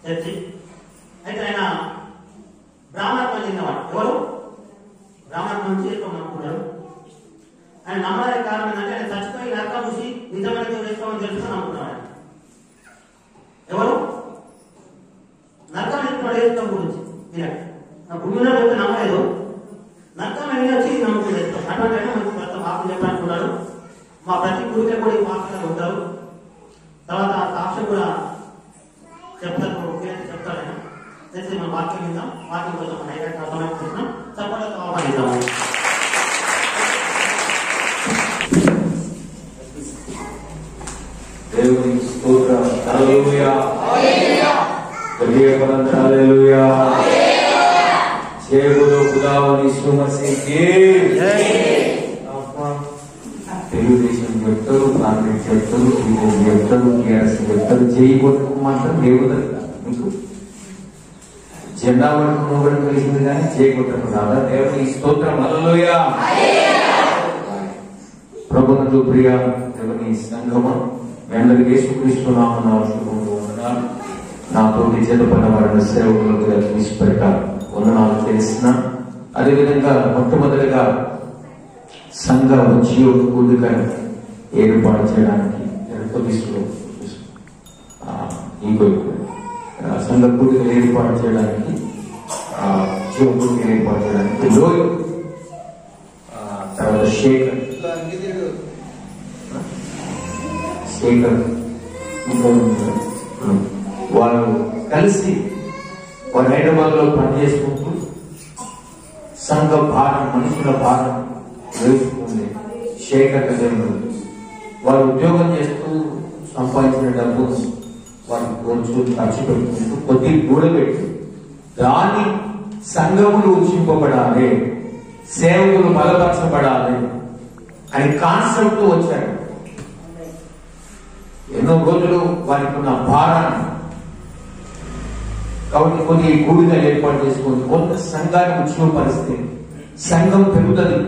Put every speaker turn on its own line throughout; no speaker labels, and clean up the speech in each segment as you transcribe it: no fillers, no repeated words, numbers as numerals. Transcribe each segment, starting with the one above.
Church. అయితే ఆయన బ్రాహ్మణత్వం చెందినవాడు. ఎవరు? బ్రాహ్మణత్వం నుంచి నమ్ముకున్నాడు. ఆయన నమ్మడానికి కారణం ఏంటంటే ఆయన చచ్చిపోయి నరకం చూసి నిజమైన దేవుడు వేసుకోమని తెలుసుకొని నమ్ముకున్నాడు. ఎవరు? నరకం ఎత్తుకున్నాడు వేసుకోవడం గురించి. నా భూమిలో చెప్తే నమ్మలేదు, నరకం వెళ్ళి వచ్చి నమ్ముకునేది. అటువంటి మనకు కొత్త పాపం చెప్పాలనుకున్నాడు. మా ప్రతి గుడికి కూడా ఈ పాపలు ఉంటారు. తర్వాత ఆ సాక్ష్యం కూడా చెప్తారు, చెప్తాడు ఆయన. తెలిసి మన వాక్యం విందాం. వాక్యం కోసం మన ఐదు సమయం చప్పట్లతో ఆహ్వానిద్దాము.
దేవునికి స్తోత్రం. హల్లెలూయా. హల్లెలూయా. చేబులో ఖుదావని సుమసికి తెలుగుదేశం చెప్తారు, కాంగ్రెస్ చెప్తారు, టీడీపీ చెప్తారు, టీఆర్ఎస్ చెప్తారు. చేయి కొట్టుకోమంటారు. దేవుడు మీకు జెండా పట్టుకున్న కూడా తెలిసింది కానీ చేయి కొట్టడం రాదా? దేవునికి స్తోత్రం. హల్లెలూయా. ప్రభునందు ప్రియ దేవుని సంగమ, మీ అందరికీ యేసుక్రీస్తు నామమున శుభములు వందనాలు. నాతోటి చేతపడిన సేవకులకు విడిచిపెట్ట వందనాలు చేసిన. అదేవిధంగా మొట్టమొదటిగా సంఘ ఉద్యోగ కూడికను ఏర్పాటు చేయడానికి సంఘ కూడికలు ఏర్పాటు చేయడానికి ఉద్యోగ కూడికలు ఏర్పాటు చేయడానికి లోయ తర్వాత శేఖర్ వాళ్ళు కలిసి వారు హైదరాబాద్ లో పనిచేసుకుంటూ సంఘ భారం, మనుషుల భారం వేసుకుంది. శేఖర్ వారు ఉద్యోగం చేస్తూ సంపాదించిన డబ్బు వారు కొంచెం ఖర్చు పెట్టుకుంటూ కొద్ది కూడబెట్టి దాన్ని సంఘములు ఉచ్చింపబడాలి, సేవకులు బలపరచబడాలి అని కాన్సెప్ట్ వచ్చాడు. ఎన్నో రోజులు వారికి ఉన్న భారాన్ని కాబట్టి కొన్ని కూడికలు ఏర్పాటు చేసుకొని కొంత సంఘాన్ని ఉద్యోగపరిస్తే సంఘం పెరుగుతుంది.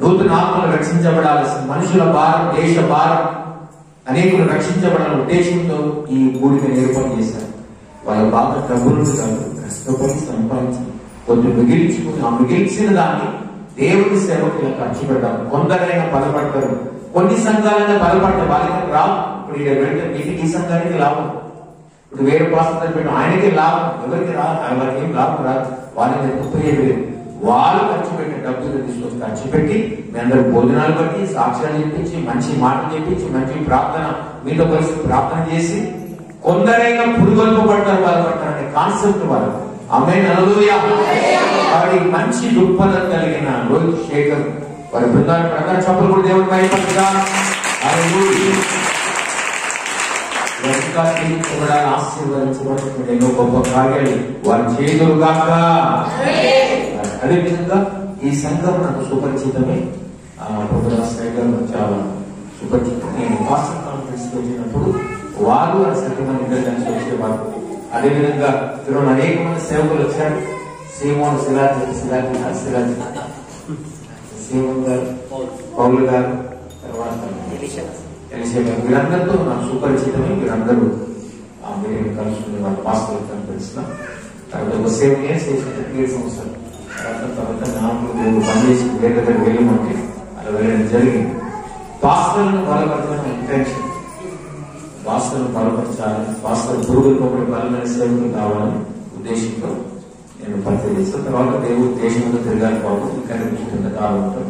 నూతన ఆత్మలు రక్షించబడాలి, మనుషుల భారం, దేశ భారం, అనేకులు రక్షించబడాలనే ఉద్దేశంతో ఈ కూడికను ఏర్పాటు చేశారు. వాళ్ళ బాగా డబ్బులు కాదు, కష్టపడి సంపాదించి కొంచెం మిగిల్చుకుని ఆ మిగిల్చిన దాన్ని దేవుని సేవకులు ఖర్చు పెడతారు. కొందరైనా బలపడతారు, కొన్ని సంఘాలైనా బలపడతారు. వాళ్ళకి రావు. ఇప్పుడు వెంటనే మీటికి ఈ సంఘానికి లాభం, ఇప్పుడు వేరే పాస్టర్ పెట్టిన ఆయనకి లాభం, ఎవరికి రాదు, వాళ్ళకి ఏం లాభం రాదు. వాళ్ళని ఉపయోగలేదు. వాళ్ళు ఖర్చు పెట్టిన డబ్బులు తీసుకొచ్చి ఖర్చు పెట్టి మీ అందరూ భోజనాలు బట్టి సాక్ష్యాలు చెప్పించి మంచి మాటలు చెప్పించి మంచి ప్రార్థన మీతో కలిసి ప్రార్థన చేసి కొందరైనా పురుగొల్పబడతారు, బాధపడతారు అనే కాన్సెప్ట్ వాళ్ళు. ఆమేన్, హల్లెలూయా. వారి మంచి దృక్పథం కలిగిన రోహిత్ శేఖర్ వారి బృందాన్ని ప్రకారం చప్పులు కూడా దేవుని భయపడగా ఆశీర్వదించబడుతుంది. ఎన్నో గొప్ప కార్యాలు వారి చేతులు కాక. అదేవిధంగా ఈ సంఘం నాకు సుపరిచితమే. చాలా సుపరిచితం. నేను పాస్టర్ కాన్ఫరెన్స్ వచ్చినప్పుడు వారు ఆ సంఘం ఇద్దరు కలిసి వచ్చేవారు. అదేవిధంగా ఈరోజు అనేక మంది సేవకులు వచ్చారు. సీమోన్ సీమోన్ గారు, పౌలు గారు, తర్వాత వీరందరితో నాకు సుపరిచితమే. వీరందరూ మీరు కలుసుకునే వాళ్ళ పాస్టర్ కనిపిస్తున్న తర్వాత ఒక 7 years 7 సంవత్సరాలు తర్వాత నాకు పనిచేసి వేరే దగ్గర వెళ్ళమంటే అలా వెళ్ళడం జరిగింది. పాస్టర్లను బలపరచడం ఇంటెన్షన్. పాస్టర్లను బలపరచాలి, పాస్టర్ పురుగులు ఒకటి బలమైన సేవకులు కావాలని ఉద్దేశంతో నేను పరిచయం చేస్తాను. తర్వాత దేవుడు దేశంలో తిరగాలి బాబు ఇంకా చూస్తున్న కాలంలో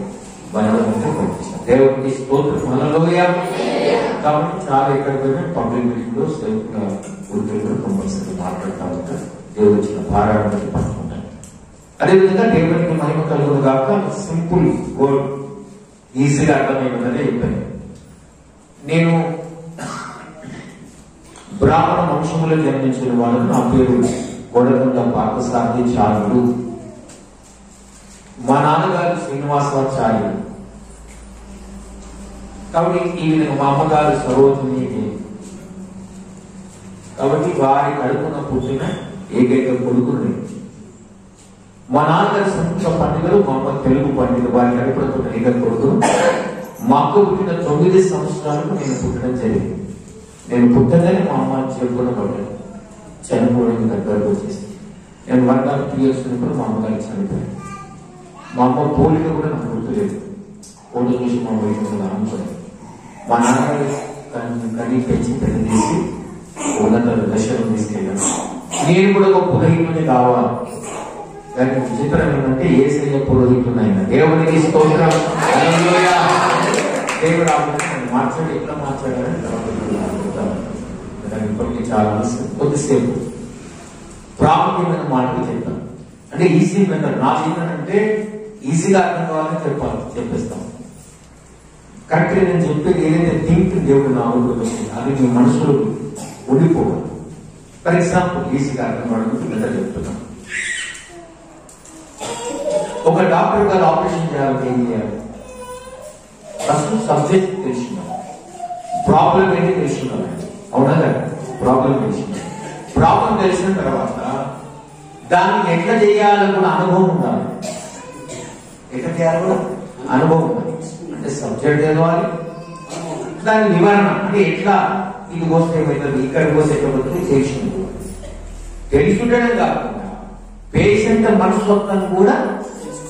బలవంతంగా పంపించాను. దేవుడికి స్తోత్రం, హల్లెలూయా. కాబట్టి చాలా ఎక్కడ పోయినా పబ్లిక్ మీటింగ్ లో సేవకుల గురించి కంపల్సరీ మాట్లాడుతూ ఉంటారు. దేవుడు ఇచ్చిన భారాన్ని బట్టి పంచుకుంటాను. అదేవిధంగా దేవుడికి మహిమ కలుగును కాక సింపుల్ వర్డ్, ఈజీగా అర్థమైనదే చెప్పాను. నేను బ్రాహ్మణ వంశములో జన్మించిన వాళ్ళు. నా పేరు గొడకొండ పార్థసారథి చారుడు. మా నాన్నగారు శ్రీనివాసాచార్యుడు. కాబట్టి ఈ విధంగా మా అమ్మగారు సరోజిని. కాబట్టి వారి కడుపున పుట్టిన ఏకైక కొడుకుని. మా నాన్నగారి సంస్కృత పండుగలు, మా అమ్మ తెలుగు పండుగ. వారి కడుపున పుట్టిన ఏకైక కొడుకును. మాకు పుట్టిన 9 సంవత్సరాలకు నేను పుట్టడం జరిగింది. నేను పుట్టగానే మా అమ్మ చెప్పుకున్న పడ్డాను. చనిపోవడానికి దగ్గరకు వచ్చేసి నేను 1.5 years ఉన్నప్పుడు మా అమ్మగారికి చనిపోయాను. మా అమ్మ పోలిక కూడా నాకు గుర్తులేదు. ఫోటో చూసి మా వైపు అనుకోలేదు. మా నాన్నగారు కనీ పెంచి పెద్ద తీసి ఉన్నత దశలో తీసుకెళ్ళాను. నేను కూడా ఒక పురోహితుని కావాలి. దానికి విచిత్రం ఏంటంటే యేసయ్య పురోహితునైనా దేవునికి స్తోత్రం. హల్లెలూయా. దేవుడు మార్చాడు. ఎట్లా మార్చాడని దానికి ఇప్పటికీ చాలా కొద్దిసేపు ప్రాముఖ్యమైన మాటలు చెప్తాను. అంటే ఈజీ మెథడ్. నాకు ఏంటంటే ఈజీగా అర్థం కావాలని చెప్పేస్తాం. కరెక్ట్గా నేను చెప్పేది ఏదైతే థింక్ దేవుడు నా ఊళ్ళో వచ్చింది అది మీ మనసులో ఉండిపోవాలి. ఫర్ ఎగ్జాంపుల్ ఈజీగా అర్థం కావడానికి మెథడ్ చెప్తున్నాను. ఒక డాక్టర్ గారు ఆపరేషన్ చేయాలంటే ఏం చేయాలి? ఫస్ట్ సబ్జెక్ట్ తెలుసుకున్నాను, ప్రాబ్లం ఏంటి తెలుసుకున్నాను. అవునా కదా? ప్రాబ్లం తెలుసుకున్నాను. ప్రాబ్లం తెలిసిన తర్వాత దాన్ని ఎట్లా చేయాలని కూడా అనుభవం ఉండాలి. ఎట్లా చేయాలి కూడా అనుభవం ఉండాలి. అంటే సబ్జెక్ట్ చదవాలి, దాని నివారణ అంటే ఎట్లా ఇది పోస్తే ఏమవుతుంది, ఇక్కడ పోస్తే ఎట్లా పోతుంది తెలుసుంటేనే కాకుండా పేషెంట్ మనస్తత్వం కూడా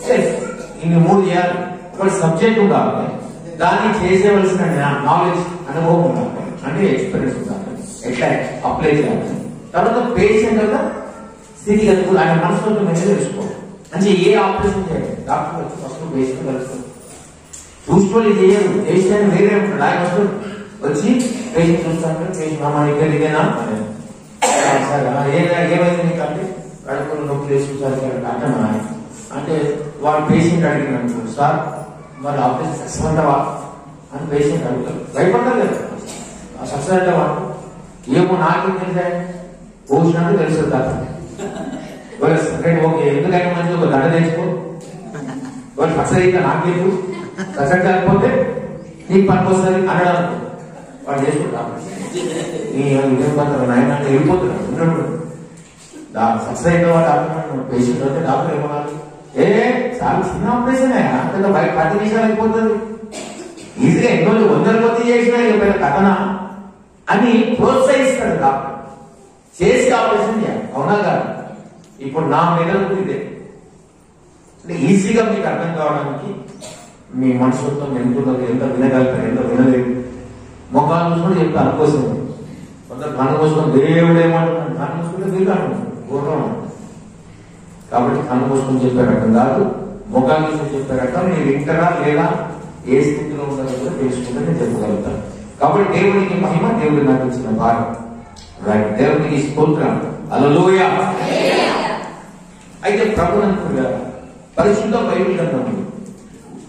తెలుసు. ఇన్ని 3 చేయాలి. ఒకటి సబ్జెక్ట్ ఉండాలి, దాన్ని చేసేవలసిన నాలెడ్జ్ అనుభవం ఉండాలి, అంటే ఎక్స్పీరియన్స్ ఉండాలి, ఎట్లా అప్లై చేయాలి. తర్వాత పేషెంట్ స్థితిగతి కూడా ఆయన మనస్తత్వం మీద తెలుసుకోవాలి. అంటే ఏ ఆపరేషన్ చేయాలి డాక్టర్ వచ్చి ఫస్ట్ పేషెంట్ కలుస్తారు. చూసుకోవాలి చేయరు, పేషెంట్ వేరే ఉంటాడు. ఆయన వచ్చి పేషెంట్ చూస్తాను, పేషెంట్ అమ్మ ఇక్కడ ఇదేనా ఏమైంది నీకు అంటే కడుపులో నొప్పి వేసుకుంటారు అంటనా అంటే వాడు పేషెంట్ అడిగిన సార్ మరి ఆపరేషన్ సక్సెస్ అంటావా అని పేషెంట్ అడుగుతారు. భయపడ్డారు కదా సక్సెస్ అంటావా? ఏమో నాకేం తెలిసా పోసినట్టు తెలుసు దాకా ఓకే ఎందుకైనా మంచి ఒక దండ తెచ్చుకో వాళ్ళు సక్సెస్ అయితే నాకేపు సక్సెస్ కాకపోతే నీకు పనికి వస్తుంది అనడానికి వాడు చేసుకుంటా ఇదేం పడతారు నాయన వెళ్ళిపోతున్నాడు ఉన్నప్పుడు సక్సెస్ అయిన వాడు పేషెంట్ వస్తే డాక్టర్ ఏమన్నారు చాలా చిన్న ఆపరేషన్ అంత బయట 10 నిమిషాలు అయిపోతుంది ఈజీగా ఎన్నో 100 కొద్ది చేసినా ఇక కథనా అని ప్రోత్సహిస్తాడు డాక్టర్. చేసి ఆపరేషన్ చేయాలి. అవునా కాదు? ఇప్పుడు నా మెదడు ఇదే అంటే ఈజీగా మీకు అర్థం కావడానికి మీ మనసుతో ఎంతున్నది, ఎంత వినగలుగుతారు, ఎంత వినలేదు. మొఖాలు కూడా చెప్తే అనుకోసం కొందరు కన్ను కోసుకొని దేవుడు ఏమంటున్నాడు, కన్ను కోసుకుంటే మీరు అనుకుంటాం. కాబట్టి కన్ను కోసుకొని చెప్పే రకం కాదు, మొఖాలు చూసుకొని చెప్పే రకం. మీరు వింటారా లేదా ఏ స్థితిలో ఉన్నారో కూడా తెలుసుకుంటే నేను చెప్పగలుగుతాను. కాబట్టి దేవునికి మహిమ, దేవుడు నాకు ఇచ్చిన భారం. రైట్, దేవునికి స్తోత్రం. హల్లెలూయా. అయితే ప్రభు అనుకున్నారు పరిశుద్ధ బైబిల్ గ్రంథం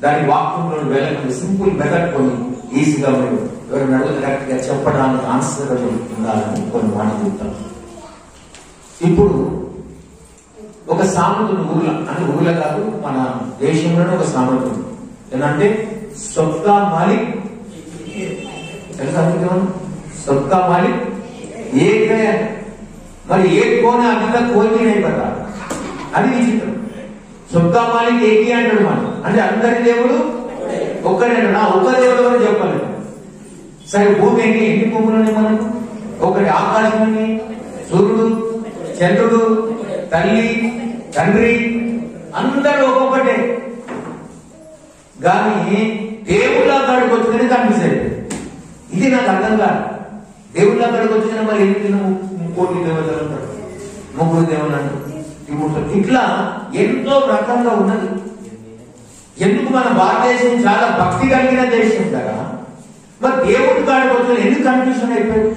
దాని వాక్యంలో వెళ్ళకుండా సింపుల్ మెథడ్ కొన్ని ఈజీగా మీరు ఎవరైనా అడుగు కరెక్ట్ గా చెప్పడానికి ఆన్సర్ ఉండాలని కొన్ని మాటలు చెప్తాను. ఇప్పుడు ఒక సామెత ఊర్లో అంటే ఊర్లో కాదు మన దేశంలోనే ఒక సామెత ఉంది. ఏంటంటే సబ్కా మాలిక్ सबका मालिक एक है మరి ఏ కోనే అదిలా కోయి नहीं पता అది విచిత్రం. సబ్కా మాలిక్ ఏకీ అంటాడు మనం అంటే అందరి దేవుడు ఒక్కడే. నా ఒక్క దేవుడు అని చెప్పలేదు. సరే భూమి ఎన్ని భూములు మనకు ఒకటి, ఆకాశం, సూర్యుడు, చంద్రుడు, తల్లి, తండ్రి అందరూ ఒక్కొక్కటే. కానీ దేవుళ్ళ కాడికి వచ్చిందని కనిపిస్తాయి. ఇది నాకు అర్థం కాదు. దేవుళ్ళ కాడికి వచ్చిన మరి ఎందుకు 3 దేవతలు అంటారు, 3 దేవుళ్ళు అంటారు, ఇట్లా ఎంతో రకంగా ఉన్నది. ఎందుకు మన భారతదేశం చాలా భక్తి కలిగిన దేశం కదా, మరి దేవుడి కాడికి వచ్చిన ఎందుకు కన్ఫ్యూషన్ అయిపోయాడు?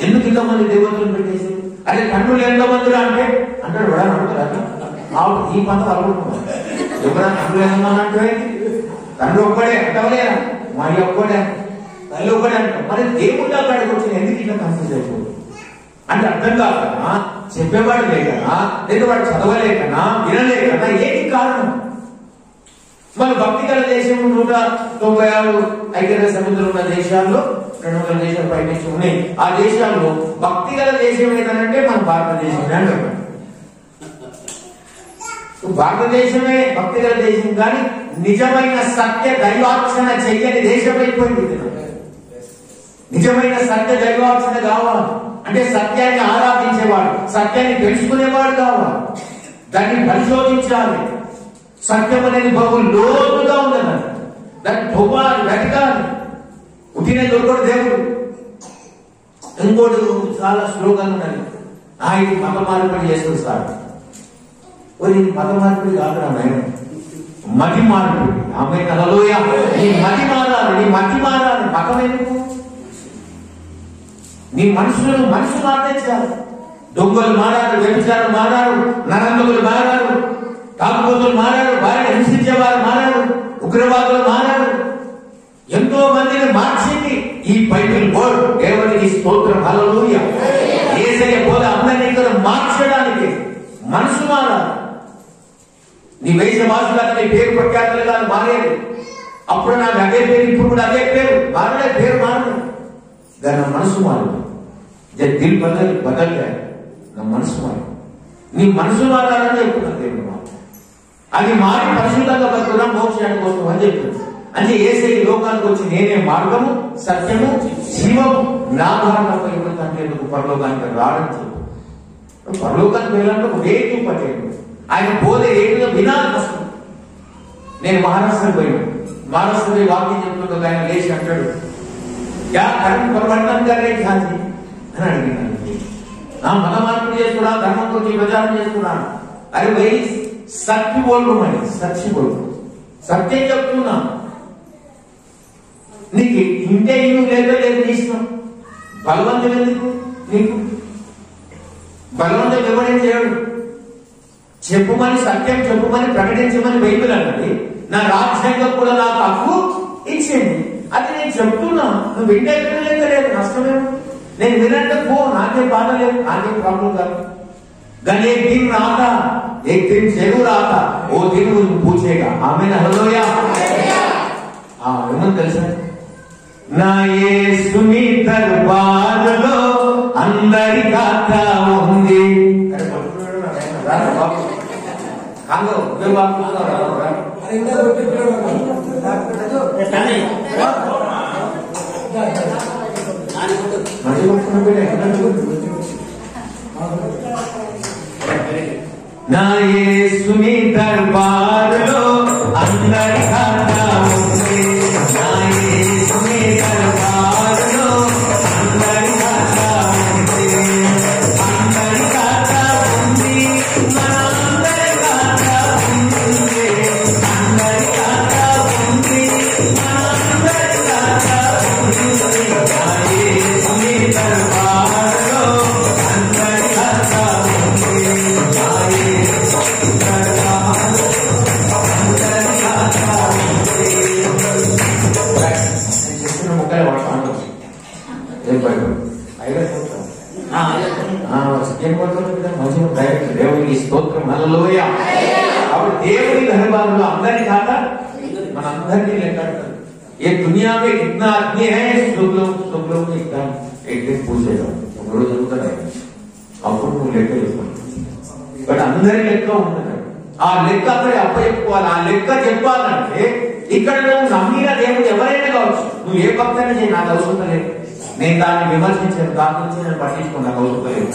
ఎందుకు ఇంతమంది దేవతలు పెట్టేసి అదే కన్నులు ఎంతమంది అంటే అంటాడు కూడా అడుగుతారు. ఈ పంత అడుగుతున్నారు ఎవరైనా కన్నులు ఎంతమంది అంటే తండ్రి ఒక్కడే అంటవలేరా, మరి ఒక్కడే తల్లి ఒక్కడే అంటాం. మరి దేవుళ్ళ కాడికి వచ్చిన ఎందుకు ఇట్లా కన్ఫ్యూజ్ అయిపోతుంది అంటే అర్థం కాకనా, చెప్పేవాడు లేకనా, లేదా వాడు చదవలేకనా, వినలేకనా, ఏంటి కారణం? మన భక్తి గల దేశం 196 ఐక్యరాజ్య సమితిలో ఉన్న దేశాల్లో 200 దేశాలు పైన ఉన్నాయి. ఆ దేశాల్లో భక్తి గల దేశం ఏదనంటే మన భారతదేశమే అంటారు. భారతదేశమే భక్తి గల దేశం, కానీ నిజమైన సత్య దైవార్చన చెయ్యని దేశం అయిపోయింది. నిజమైన సత్య దైవార్చన కావాలి అంటే సత్యాన్ని ఆరాధించేవాడు, సత్యాన్ని తెలుసుకునేవాడు కావాలి, దాన్ని పరిశోధించాలి. సత్యం అనేది బహు లోతుగా ఉన్నది, దాన్ని తవ్వాలి, వెతకాలి. ఉట్టిన దొరకడు దేవుడు. ఇంకోటి చాలా స్లోగాలు ఉన్నాయి. ఇది మత మార్పిడి చేస్తుంది సార్. మత మార్పిడి కాదురా నాయన, మతి మార్పిడి. ఆమె హల్లెలూయా. నీ మతి మారాలి, నీ మతి మారాలి. మతం ఎందుకు? నీ మనుషులు మార్చేయాలి. దొంగలు మారారు, వ్యభిచారులు మారారు, నరందకులు మారారు, తాగుబోతులు మారారు, భార్య హింసించేవారు మారారు, ఉగ్రవాదులు మారారు. ఎంతో మందిని మార్చింది ఈ బైబిల్ వర్డ్. దేవునికి స్తోత్రం, హల్లెలూయా. యేసయ్య బోధ అందరినీ ఇక్కడ మార్చడానికి మనసు మారాలి. నీ వయసు వాసులకు నీ పేరు ప్రఖ్యాతులు కాదు మారేది. అప్పుడు నాకు అదే పేరు, ఇప్పుడు కూడా అదే పేరు మారలే, పేరు మారలేదు. దాని మనసు మారదు. దిల్ బదల్ నా మనసు మారదు. నీ మనసు మారాలని చెప్తున్నా దేవుడు మాట. అది మారి పరిశుద్ధంగా బతుకున్నా మోక్షానికి కోసం అని చెప్తుంది. అంటే యేసయ్య లోకానికి వచ్చి నేనే మార్గము, సత్యము, జీవము, నా ద్వారా అంటే పరలోకానికి రావడం చెప్పు. పరలోకానికి వెళ్ళాలంటే ఒక వేటు పట్టేది. ఆయన బోధ ఏదో వినాలి కష్టం. నేను మహారాష్ట్రకు పోయాను. మహారాష్ట్ర వాక్యం చెప్తుంటే ఆయన లేచి అంటాడు, యా కరెంట్ పరివర్తన కరే ఖ్యాతి అని అడిగినాను. మత మార్పులు చేసుకున్నా, ధర్మం గురించి ప్రచారం చేసుకున్నాను. అరే వై సత్య బోల్మని సత్యం చెప్తున్నా. నీకు ఇంటే ఇల్లు లేదా లేదు నీ ఇష్టం. బలవంతం ఎందుకు నీకు? బలవంతం ఎవడేం చేయడు. చెప్పుమని, సత్యం చెప్పుమని, ప్రకటించమని బైబిల్ అన్నది. నా రాజ్యాంగం కూడా నాకు హక్కు ఇచ్చింది. అది నేను చెప్తున్నా. నువ్వు వింటే లేదు, నష్టమే. నేను వినంటే పో, నాకేం బాధ లేదు, నాకేం ప్రాబ్లం కాదు. కానీ एक दिन आता, एक दिन जरूर आता, वो दिन पूछेगा. आमीन, హల్లెలూయా. ఏమని తెలుసా? నా యేసుని దర్బారులో అందరి ఖాతా ఉంది. నా యేసుని దర్బారులో అందరి ఖాతా ఉంది. నా యేసుని దర్బారులో అందరి ఖాతా ఉంది. అందరి ఖాతా ఉంది, మనందరి ఖాతా ఉంది. అందరి ఖాతా ఉంది, మనందరి ఖాతా ఉంది. నా యేసుని దర్బారులో అందరి ఖాతా ఉంది. నా యేసుని దర్బారులో అందరి ఖాతా ఉంది. చెప్పిన ముక్కలే వాడుతాను. ఏం పడు దేవునికి స్తోత్రం, హల్లెలూయా. కాబట్టి దేవుని దర్బారులో అందరి ఖాతా మనందరినీ లెక్కాడతారు. ఏ దునియా में कितना आदमी है, सब लोग एकदम एक दिन पूछेगा. ఒక రోజు జరుగుతుంది, అప్పుడు నువ్వు లెక్క చెప్పుకోవాలి. బట్ అందరి లెక్క ఉంటుంది. ఆ లెక్క అక్కడ అప్పచెప్పుకోవాలి. ఆ లెక్క చెప్పాలంటే ఇక్కడ నువ్వు నమ్మిన దేవుడు ఎవరైనా కావచ్చు, నువ్వు ఏ భక్తైనా చేయి, నాకు అవసరం లేదు. నేను దాన్ని విమర్శించాను, దాని గురించి నేను పట్టించుకుని నాకు అవసరం లేదు.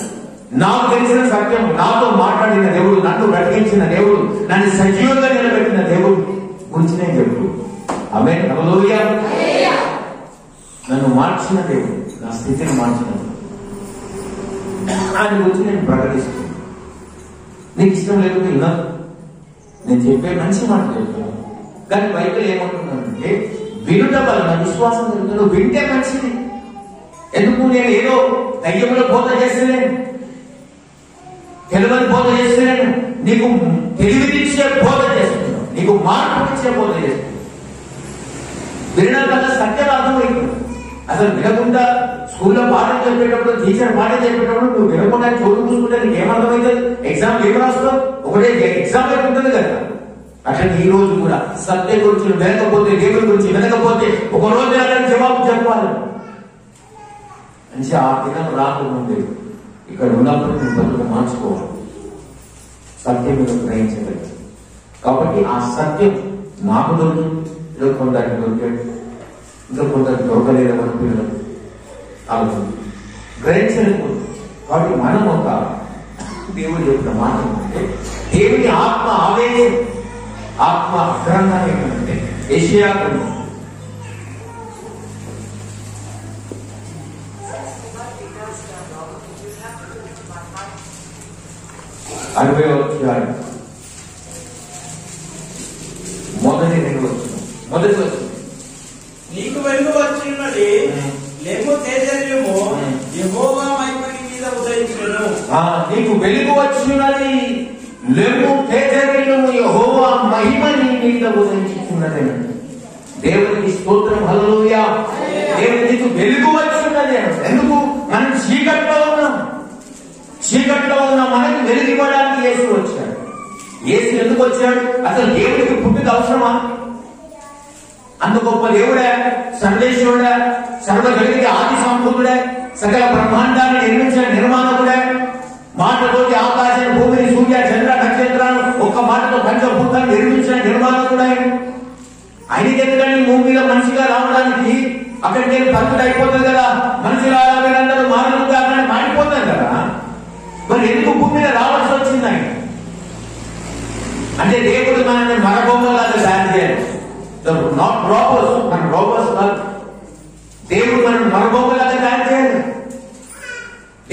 నాకు తెలిసిన సత్యం, నాతో మాట్లాడిన దేవుడు, నన్ను బ్రతికించిన దేవుడు, నన్ను సజీవంగా నిలబెట్టిన దేవుడు గురించి నేను చెప్తూ, ఆమేన్, హల్లెలూయా. నన్ను మార్చిన దేవుడు, నా స్థితిని మార్చిన ఆయన గురించి నేను ప్రకటిస్తున్నాను. నీకు ఇష్టం లేకపోతే వినదు. నేను చెప్పే మంచి మాట చెప్తున్నాను. కానీ బైబిల్ ఏమంటున్నానంటే వినుట వలన విశ్వాసం కలుగుతుంది. నువ్వు వింటే మంచిది. ఎందుకు? నేను ఏదో దయ్యముల బోధ చేస్తలేను, తెలివని బోధ చేస్తలేను. నీకు తెలివినిచ్చే బోధ చేస్తున్నాను, నీకు మార్పునిచ్చే బోధ చేస్తున్నాను. వినడం వల్ల సత్యం అర్థమైంది. అసలు వినకుండా స్కూల్లో పాఠం చెప్పేటప్పుడు, టీచర్ పాఠం చెప్పేటప్పుడు నువ్వు వినకుండా చోటు చూసుకుంటే నీకు ఏమర్థమవుతుంది? ఎగ్జామ్ ఏం రాస్తావు? ఒకటే ఎగ్జామ్ ఉంటుంది కదా. అట్లా ఈ రోజు కూడా సత్యం గురించి వినకపోతే, దేవుడి గురించి వినకపోతే ఒక రోజు అతను జవాబు చెప్పాలి. అంటే ఆ దినం రాకముందే ఇక్కడ ఉన్నప్పుడు నువ్వు బతుకు మార్చుకోవాలి. సత్యం మీద గ్రహించగలదు. కాబట్టి ఆ సత్యం నాకు దొరికింది, ఏదో కొందరికి దొరికాడు, ఇంకా కొందరికి దొరకలేదని పిల్లలు ఆలోచన గ్రహించలేకపోతుంది. యెషయా గ్రంథం 60వ అధ్యాయం మొదటి వచనం.
నీకు వెలుగు వచ్చినది, లేము తేజర్యము యెహోవా మహిమ నీ మీద ఉదయించును.
నీకు వెలుగు వచ్చినది, లేము తేజర్యము యెహోవా మహిమ నీ మీద ఉదయించుచున్నది. దేవునికి స్తోత్రం, హల్లెలూయా. దేవునికి వెలుగు వచ్చినది. ఎందుకు? మనం చీకట్లో ఉన్నాం. చీకట్లో ఉన్న మనకి వెలుగు ఇవ్వడానికి యేసు వచ్చాడు. యేసు ఎందుకు వచ్చాడు? అసలు దేవుడికి పుట్టుక అవసరమా? అంత గొప్ప దేవుడే, సర్వేశ్వరుడే, సర్వజగతికి ఆది సంపూర్ణుడే, సకల బ్రహ్మాండాన్ని నిర్మించిన నిర్మాణకుడే, మాటతోటి ఆకాశాన్ని, భూమిని, సూర్య, చంద్ర, నక్షత్రాలను ఒక్క మాటతో పంచభూతాన్ని నిర్మించిన నిర్మాణకుడే. ఆయనకి ఎందుకంటే భూమి మీద మనిషిగా రావడానికి అక్కడికి నేను భక్తుడు అయిపోతుంది కదా, మనిషిగా అందరూ మానవులుగా మారిపోతారు కదా. మరి ఎందుకు భూమి మీద రావాల్సి వచ్చింది ఆయన? అంటే దేవుడు మనల్ని మరబొమ్మలాగా తయారు చేయాలి. నాట్ రోబోస్, మన రోబోస్ కాదు. దేవుడు మనల్ని మరబొమ్మలాగా తయారు చేయాలి.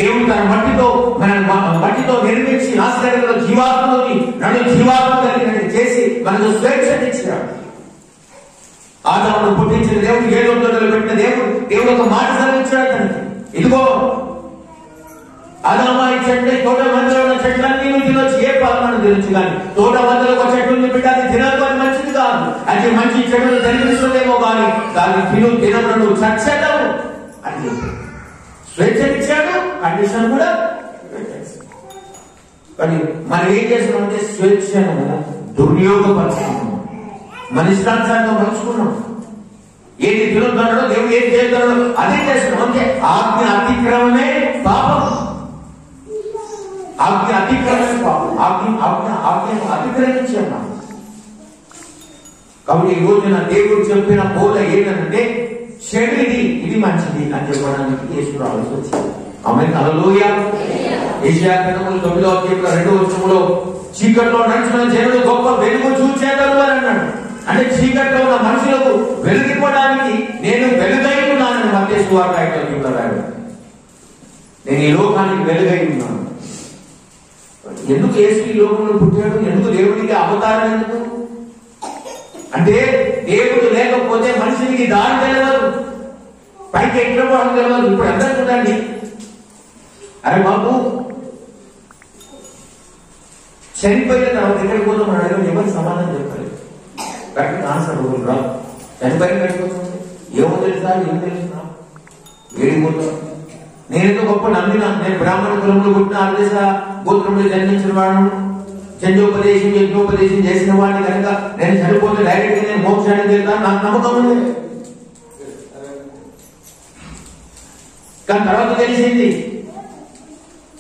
దేవుడు తన మట్టితో నిర్మించి ఆశ్చర్యంలో జీవాత్మని జీవాత్మ కలిగినట్టు చేసి మనకు స్వేచ్ఛనిచ్చాడు. ఆదామును పుట్టించిన దేవుడు, 7 తొట్టెలు పెట్టిన దేవుడు ఒక మాట సెలవిచ్చాడు తనకి, ఇదిగో ఆదామా ఈ చెట్టు, తోట మధ్యలో ఉన్న చెట్లన్నీ నువ్వు తినొచ్చు, ఏ ఫలమని తినొచ్చు, కానీ తోట మధ్యలో ఒక చెట్టు బిడ్డ అది తినకు, అది మంచిది కాదు, అది మంచి చెడులు తెలియజేస్తుందేమో కానీ దాన్ని తినడం నువ్వు చచ్చటవు అని స్వేచ్ఛనిచ్చాడు. కండిషన్ కూడా కానీ మనం ఏం చేస్తున్నాం అంటే స్వేచ్ఛను దుర్వినియోగపరుచుకున్నాం. మన ఇష్టానుసారంగా మలుచుకున్నాం. ఏది తినొద్దన్నాడో దేవుడు ఏది చేస్తున్నాడో అదే చేస్తున్నాం. అంటే ఆజ్ఞ అతిక్రమమే పాపం. ఆజ్ఞ అతిక్రమమే పాపం. ఆజ్ఞను అతిక్రమించాం. కాబట్టి ఈ రోజున దేవుడు చెప్పిన బోధ ఏంటంటే చెడు ఇది మంచిది అని చెప్పడానికి యేసు రావాల్సి వచ్చింది. ఆమేన్, హల్లెలూయా. యెషయా గ్రంథం 9వ అధ్యాయం 2వ వచనంలో చీకట్లో నడుచుకున్న జనులు గొప్ప వెలుగు చూచేదరు అని అన్నాడు. అంటే చీకట్లో ఉన్న మనుషులకు వెలుగివ్వడానికి నేను వెలుగై ఉన్నానని మత్తయి సువార్త 5వ రాయబడింది. నేను ఈ లోకానికి వెలుగై ఉన్నాను. ఎందుకు యేసు ఈ లోకంలో పుట్టాడు? ఎందుకు దేవుడికి అవతారం? ఎందుకు అంటే దేవుడు లేకపోతే మనిషికి దారి తెలియదు, పైకి ఎక్కడ పోవడం తెలియదు. ఇప్పుడు అందరూ చూడండి, అరే బాబు చనిపోయిన తర్వాత ఎక్కడికి పోతాం అని అడగడం ఎవరికి సమాధానం చెప్పలేదు. కరెక్ట్ ఆన్సర్ రాదు. చనిపోయిన ఎక్కడిపోతుంది ఏమో తెలుసా, ఏం తెలుసు, ఏడిపోతాం. నేనేదో గొప్ప నమ్మినా, నేను బ్రాహ్మణ కులంలో పుట్టిన ఆదేశ గోత్రంలో జన్మించిన వాడు, యజ్ఞోపదేశం చేసిన వాడిని కనుక నేను చనిపోతే డైరెక్ట్ గా నేను మోక్షానికి వెళ్తాను నాకు నమ్మకం ఉంది. కానీ తర్వాత తెలిసింది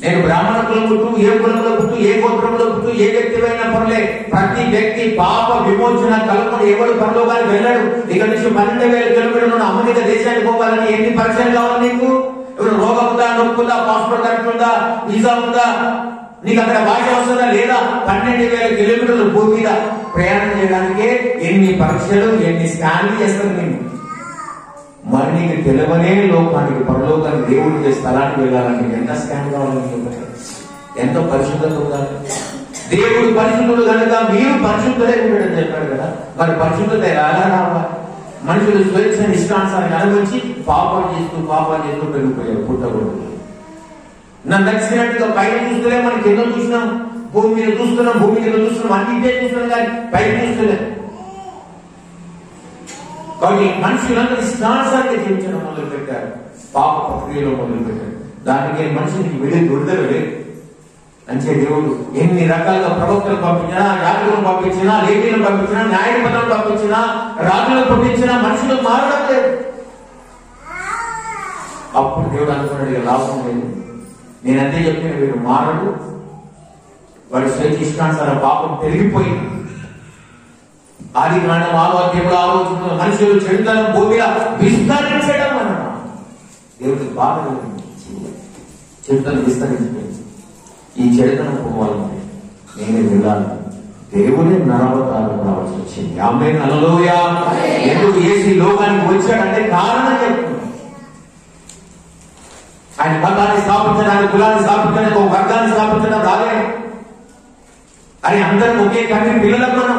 నేను బ్రాహ్మణ కులం పుట్టు, ఏ కులంలో పుట్టు, ఏ గోత్రంలో పుట్టు, ఏ వ్యక్తి అయినా పర్లే, ప్రతి వ్యక్తి పాప విమోచన కలుపుకొని ఎవడు పరలోకానికి వెళ్ళాడు. ఇక్కడ నుంచి 12,000 కిలోమీటర్లు అమెరిక దేశానికి పోవాలని ఎన్ని పరీక్షలు కావాలి నీకు? ఇప్పుడు రోగం ఉందా, నొప్పి ఉందా, పాస్పోర్ట్ కరెక్ట్ ఉందా, వీసా ఉందా, నీకు అక్కడ భాష వస్తుందా లేదా? 12,000 కిలోమీటర్లు భూమి మీద ప్రయాణం చేయడానికే ఎన్ని పరీక్షలు, ఎన్ని స్కాన్లు చేస్తారు నేను. మరి నీకు తెలివనే లోకానికి, పరలోకానికి, దేవుడికి స్థలానికి వెళ్ళాలని ఎంత స్కాన్ కావాలని, ఎంతో పరిశుద్ధత ఉండాలి. దేవుడు పరిశుద్ధుడు కనుక మీరు పరిశుద్ధులే ఉండడం చెప్పాడు కదా. మరి పరిశుద్ధత ఎలా రావాలి? మనుషులు స్వేచ్ఛని ఇష్టానుసారాన్ని అనుభవించి పాపాలు చేస్తూ పెరిగిపోయారు. పుట్టకూడదు. నన్ను నచ్చినట్టుగా పైన చూస్తలే, మనకి ఎన్నో చూసినాం, భూమి మీద చూస్తున్నాం, భూమి మీద చూస్తున్నాం, అన్నింటే చూస్తున్నాం కానీ పైన చూస్తలే. కాబట్టి మనుషులందరూ ఇష్టానుసారంగా జీవించడం మొదలు పెట్టారు, పాప ప్రక్రియలో మొదలు పెట్టారు. దానికి మనిషికి విడుదల లేదు. అంటే దేవుడు ఎన్ని రకాలుగా ప్రవక్తలు పంపించినా, యాజకులను పంపించినా, లేవీలను పంపించినా, న్యాయాధిపతులను పంపించినా, రాజులను పంపించినా మనుషులకు మారడం లేదు. అప్పుడు దేవుడు అనుకున్నాడు లాభం లేదు. నేనంతే చెప్పిన వీడు మారడు, వాడి స్వేచ్ఛ ఇష్టానుసారం పాపం పెరిగిపోయింది. ఆది కాండం 6వ అధ్యాయంలో ఆలోచన మనుషులు చెడుతనం భూమిలో విస్తరించడం అన్న దేవుడికి బాధ చెడుతనం విస్తరించిపోయింది. ఈ చెడుతనం పోవాలంటే నేనే వెళ్ళాలి, దేవుని నరవతారం రావాల్సి వచ్చింది. ఆమేన్ హల్లెలూయా. ఎందుకు యేసు ఈ లోకానికి వచ్చాడంటే కారణం చెప్తున్నాడు. ఆయన మతాన్ని స్థాపించడానికి, కులాన్ని స్థాపించడానికి, ఒక వర్గాన్ని స్థాపించడం రాలేదు. అని అందరం ఒకే తండ్రి పిల్లలకు మనం.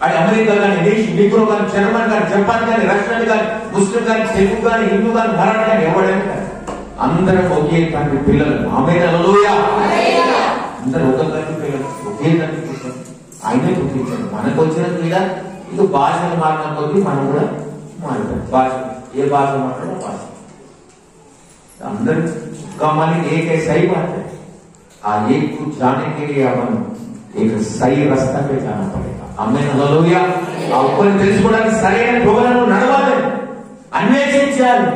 అది అమెరికా కానీ, నిగ్రో కానీ, జర్మన్ కానీ, జపాన్ కానీ, రష్యన్ కానీ, ముస్లిం కానీ, తెలుగు కానీ, హిందూ కానీ, మరాఠీ కానీ, ఎవడైనా కానీ అందరం ఒకే తండ్రి పిల్లలు. ఆమేన్ హల్లెలూయా. అందరూ ఒక తండ్రి పిల్లలు, ఒకే తండ్రి పిల్లలు. ఆయనే పుట్టించాడు. మనకు వచ్చిన క్రీడ ఇది భాషను మారిన కొద్దీ మనం కూడా మారుతాం. భాష ఏ భాష మాట్లాడే భాష अंदर कमाली एक है सही बात है। एक को जाने के लिए अपन एक सही रास्ता पे जाना पड़ेगा। आमीन हालेलुया। अपन తెలుసుకోవడానికి సరైన ప్రోగ్రామ్ నడవాలి, అన్వేషించాలి.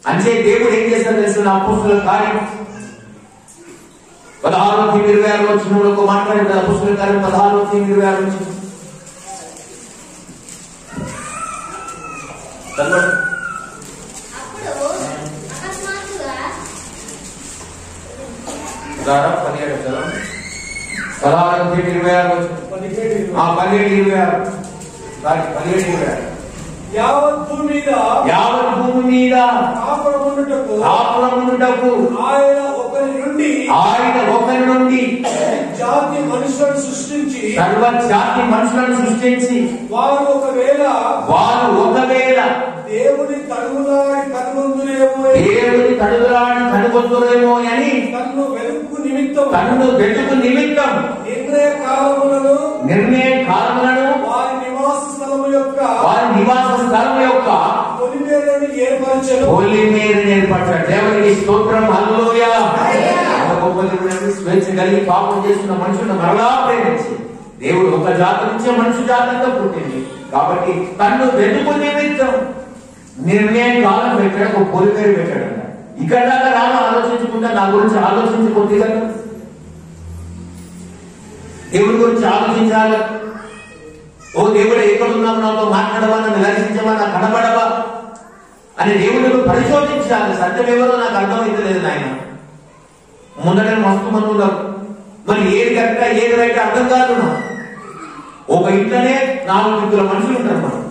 అంటే దేవుడు ఏం చేస్తాడో తెలుసు. అపోస్తలుల కార్యం 16:26 వచనంలో మాట్లాడాడు. అపోస్తలుల కార్యం 16:26 వచనం చదవండి.
యావత్ భూమి మీద
కాపురముండుటకు
ఆయన ఒకరి నుండి జాతి మనుషులను సృష్టించి,
సర్వ జాతి మనుషులను సృష్టించి,
వారు ఒకవేళ దేవుని తడుగులాడి కనుగొందురేమో అని తన్ను వెతుకు నిమిత్తం నిర్ణయ కాలములను వారి నివాస స్థలము యొక్క పొలిమేరను
ఏర్పరచాడు. దేవునికి స్తోత్రం హల్లెలూయా. స్వేచ్ఛ కలిగి పాపం చేస్తున్న మనుషులను మరలా ప్రేమించి దేవుడు ఒక జాతి నుంచే మనుషు జాతంగా పుట్టింది కాబట్టి తన్ను వెతుకు నిమిత్తం నిర్ణయ కాలం పెట్టాడు, ఒక పొలిమేర పెట్టాడు. ఇక్కడ దాకా రాను ఆలోచించుకుంటా నా గురించి ఆలోచించి కొద్దిగా దేవుడి గురించి ఆలోచించాలి. ఓ దేవుడు ఎక్కడున్నావు, నాతో మాట్లాడవా, నన్ను దర్శించవా, నాకు కనబడవా అని దేవుడిని పరిశోధించాలి. సత్యం ఎవరో నాకు అర్థమైతలేదు నాయన. ముందర మస్తు మంది ఉన్నారు, మరి ఏది కరెక్టా ఏది రైట్ అర్థం కాదు. ఒక ఇంట్లోనే 4 మనుషులు ఉంటారు. మనం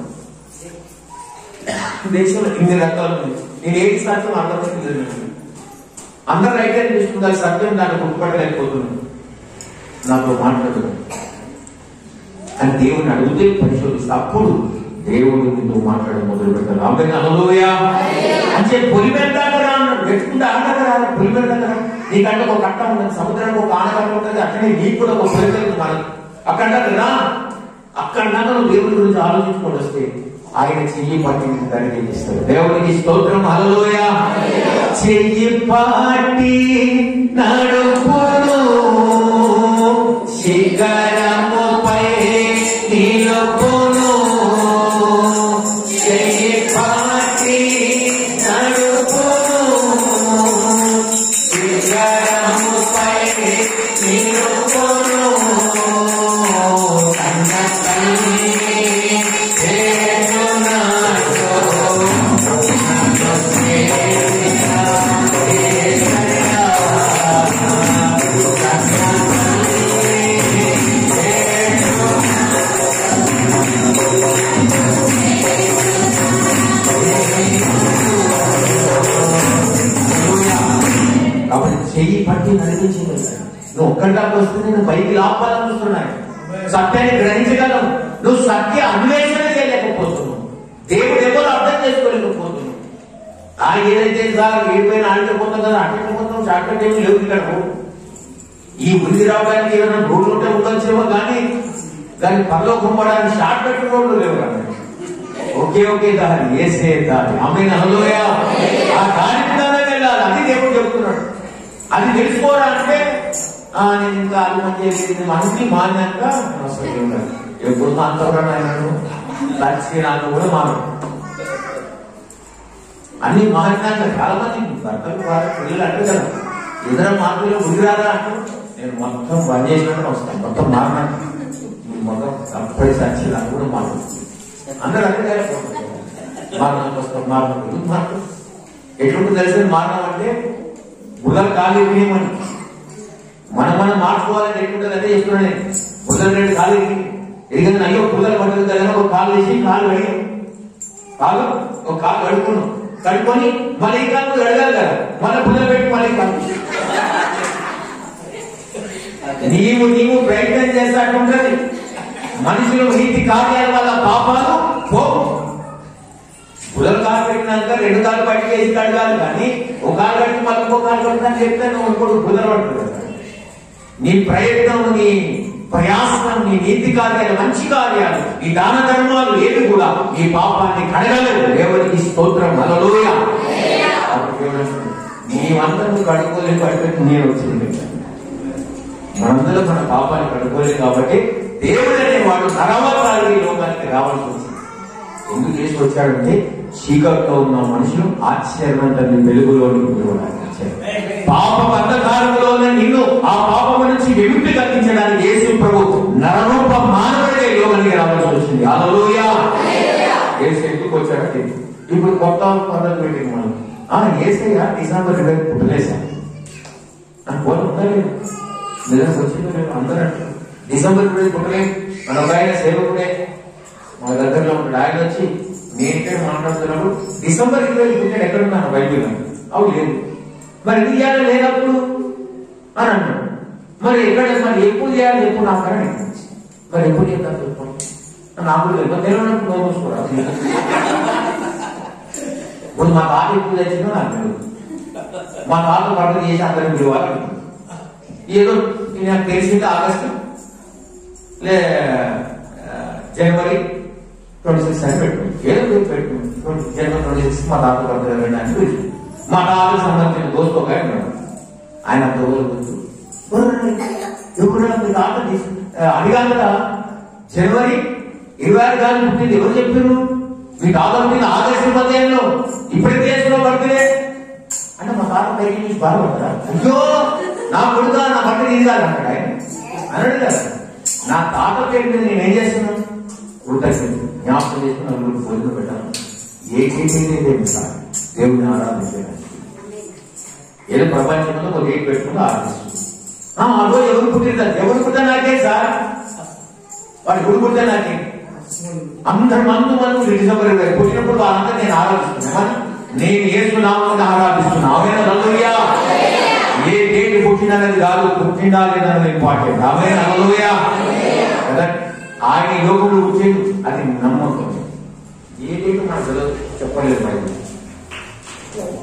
దేశంలో ఇన్ని రకాలు ఉన్నాయి. నేను ఏది సత్యం అర్థమైతలేదు. అందరూ రైట్ అని తీసుకుంటారు, సత్యం దాన్ని గుర్తుపట్టలేకపోతున్నాను. నాతో మాట్లాడుతున్నాను అని దేవుడిని అడిగితే పరిశోధిస్తే అప్పుడు దేవుడు నీతో మాట్లాడడం మొదలు పెడతాడు. ఆమేన్ హల్లెలూయా. అంటే పొలిమేర దాకా అన్నాడు, వెతుకుంటే ఆనక రాదు. పొలిమేర దగ్గర నీకంటే ఒక కట్ట ఉంటుంది, సముద్రానికి ఒక ఆనకట్ట ఉంటుంది, అట్లనే నీకు కూడా ఒక పొలిమేర మనకి అక్కడ రా. అక్కడ నువ్వు దేవుడి గురించి ఆలోచించుకొని వస్తే ఆయన చెయ్యి పట్టి దానికి ఇస్తాడు. దేవుడికి స్తోత్రం హల్లెలూయా. చెయ్యి పట్టి నడుపును శిఖరముపై నిలుపును, చెయ్యి పట్టి నడుపును శిఖరముపై నిలుపును. కన్న తల్లి కాబట్టి చెయ్యి పట్టి నడిపించింది. నువ్వు ఒక్కటాకు వస్తే నేను పైకి లాపాలని చూస్తున్నాను. సత్యాన్ని గ్రహించగలను. నువ్వు సత్య అన్వేషణ చేయలేకపోతున్నావు. దేవుడు ఎవరు అర్థం చేసుకోలేకపోతున్నావు. ఏదైతే సార్ ఏడిపోయినా ఆడిపోతాం కదా, అట్టకపోతాం. షార్ట్కట్ ఏమి లేవు ఇక్కడ. ఈ వృద్ధి రావడానికి ఏదైనా రోడ్లు ఉంటే ఉండొచ్చేమో కానీ పరలోకం పోవడానికి షార్ట్కట్ రోడ్లు లేవు కదా. ఒకే దారి, ఏసే దారి. ఆమేన్ హల్లెలూయా. ఆ దారి మీదనే వెళ్ళాలి. అది దేవుడు చెప్తున్నాడు. అది తెలుసుకోవాలంటే నేను ఇంకా అది మంచి మనకి మాన్యాక ఎప్పుడు మానవుడు అయినాడు, లక్ష్మీనాథ్ కూడా మానవు. అన్ని మారినాక చాలా మంది భర్తలు పిల్లలు అంటే కదా ఇతర మార్పులు గురిరాదా అంటూ నేను మొత్తం బంద్ చేసినట్టు వస్తాను. మొత్తం మారినాక మొత్తం తప్పని సాక్షి నాకు కూడా మారు అందరూ అదే మారణానికి వస్తాం. మార్పు ఎటువంటి తెలిసిన మారణం అంటే గుళ్ళ ఖాళీ వినియమని మనం మార్చుకోవాలని ఎట్లుంటుంది అంటే చెప్తున్నాను. బుధుడు కాలు ఎదిగిన అయ్యో బుధలు పడుతుంది కదా ఒక కాలు వేసి కాలు ఒక కాలు కడుక్కున్నాం, కడుక్కొని మళ్ళీ ఈ కాలు కడగాలి కదా, మళ్ళీ బుధలు పెట్టి మళ్ళీ కాలు నీవు ప్రయత్నం చేస్తాకుంటది. మనుషులు నీతి కార్యాల వల్ల పాపాలు పోవు. బుధలు కాలు పెట్టినాక 2 కాలు బయటకు వేసి కడగాలి, కానీ ఒక కాలు కట్టి మళ్ళీ ఇంకో కాలు కడుతుందని చెప్తే నువ్వు ఇంకోటి బుధలు పడుతుంది. నీ ప్రయత్నం, నీ ప్రయాసం, నీ నీతి కార్యాలు, మంచి కార్యాలు, నీ దాన ధర్మాలు ఏవి కూడా నీ పాపాన్ని కడగలేదు. దేవునికి స్తోత్రం, హల్లెలూయా. నీవందరూ కడుక్కోలేదు, కడుపెట్టి నేను వచ్చింది. మనందరూ మన పాపాన్ని కడుక్కోలేదు కాబట్టి దేవుడు అనేవాడు నరవతారి లోకానికి రావాల్సి వచ్చింది. ఎందుకు చేసి వచ్చాడంటే చీకట్లో ఉన్న మనుషులు ఆశ్చర్యవంతంగా వెలుగులోనికి పిలవడానికి వచ్చారు. పాప అంధకారంలోనే నిన్ను ఆ పాపం నుంచి విముక్తి కలిగించడానికి యేసు ప్రభు నరరూప మానవుడే లోకానికి రావాల్సి వచ్చింది. హల్లెలూయా. యేసు ఎందుకు వచ్చాడంటే ఇప్పుడు కొత్త పద్ధతి పెట్టింది మనం. యేసయ్య డిసెంబర్ 20 పుట్టలేసా నాకు పోలు ఉండలేదు, నిజంగా వచ్చింది అందరూ అంటారు డిసెంబర్ 20 పుట్టలేదు. మన ఒక ఆయన సేవకుడే మన దగ్గరలో ఉంటాడు, ఆయన వచ్చి నేనే మాట్లాడుతున్నప్పుడు డిసెంబర్ 20 పుట్టాడు ఎక్కడున్నాను బైబిల్ అవు లేదు, మరి ఇది చేయాలి లేనప్పుడు అని అన్నాడు. మరి ఎక్కడ మరి ఎప్పుడు చేయాలి ఎప్పుడు నాకు అని, మరి ఎప్పుడు చేద్దాం చెప్పండి నాకు తెలియదు, తెలియనప్పుడు నో చూసుకోవాలి. ఇప్పుడు మా తాత ఎప్పుడు తెచ్చిందో నాకు తెలియదు, మా తాత పండుగ చేసి అందరిని పిలవాలి. ఏదో నాకు తెలిసింది ఆగస్టు లే జనవరి 26 అని పెట్టుకుంది, ఏదో పెట్టుకుంది. జనవరి 26 మా తాత పండుగ వెళ్ళడానికి మా తాతకు సంబంధించిన దోస్తు ఒక ఆయన ఎప్పుడు మీ తాత అడిగాను కదా జనవరి 26 కానీ పుట్టింది, ఎవరు చెప్పారు? మీ తాత పుట్టింది ఆగస్టు 15లో, ఇప్పటికే దేశంలో పడుతుంది అంటే మా తాత పైకి నుంచి బాధపడతారా? అయ్యో నా కొడుక నా పంట తీయాలి అన్నాడు ఆయన. అన్నాడు కదా, నా తాత పేరు మీద నేనేం చేస్తున్నాను? కృతజ్ఞత జ్ఞాపకం చేసుకుని నలుగురికి భోజనం పెట్టాను. ఏకైతే సార్ దేవుడిని ఆరాధించాను. ఏదో ప్రపంచంలో ఒక డేట్ పెట్టుకుని ఆరాధిస్తుంది. అదో ఎవరు పుట్టిందా? ఎవరు పుట్టా నాకే సార్, వాడు ఎవరు పుట్టా నాకే. అందరు మందు డిసెంబర్ 20 పుట్టినప్పుడు వాళ్ళందరూ నేను ఆరాధిస్తున్నాను. నేను యేసు నామమున ఆరాధిస్తున్నా. ఆమేన్, హల్లెలూయా. ఏ డేట్ పుట్టినది కాదు, పుట్టిందా లేదన్నది ఇంపార్టెంట్. ఆమేన్, హల్లెలూయా. కదా ఆయన ఈ లోకంలో వచ్చేది అది నమ్మకం. ఏ డేట్ మనకు చెప్పలేదు బైబిల్.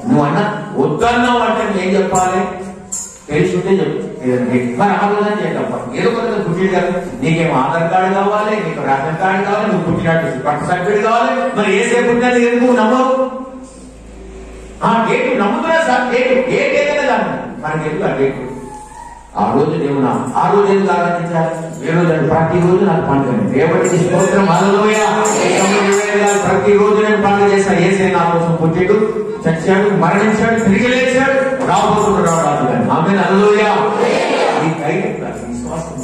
నువ్వు అన్న వద్దన్నావు అంటే ఏం చెప్పాలి? తెలిసి ఉంటే చెప్పు. మరి ఆలోచన చేయటప్ప ఏదో కొంత పుట్టింది కదా, నీకేమో ఆధార్ కార్డు కావాలి, నీకు రేషన్ కార్డు కావాలి, నువ్వు పుట్టినట్టు బర్త్ సర్టిఫికేట్ కావాలి. మరి ఏ సేపు పుట్టినది ఎందుకు నమ్మవు? ఆ డేట్ నమ్ముతున్నా సార్, డేట్ ఏ డేట్ అయినా కానీ మనకి ఎందుకు ఆ డేట్? ఆ రోజు దేవుడు ఆ రోజు ఎందుకు ఆరాధించాలి? ఏ రోజు అంటే ప్రతిరోజు నాకు పండుగ. దేవుడికి స్తోత్రం, హల్లెలూయా. ప్రతి రోజు నేను పండుగ చేస్తాను. యేసయ్య నా కోసం పుట్టాడు, చచ్చాడు, మరణించాడు, తిరిగి లేచాడు, రాబోతున్నాడు. ఆమేన్, హల్లెలూయా. ఈ ధైర్యం విశ్వాసం.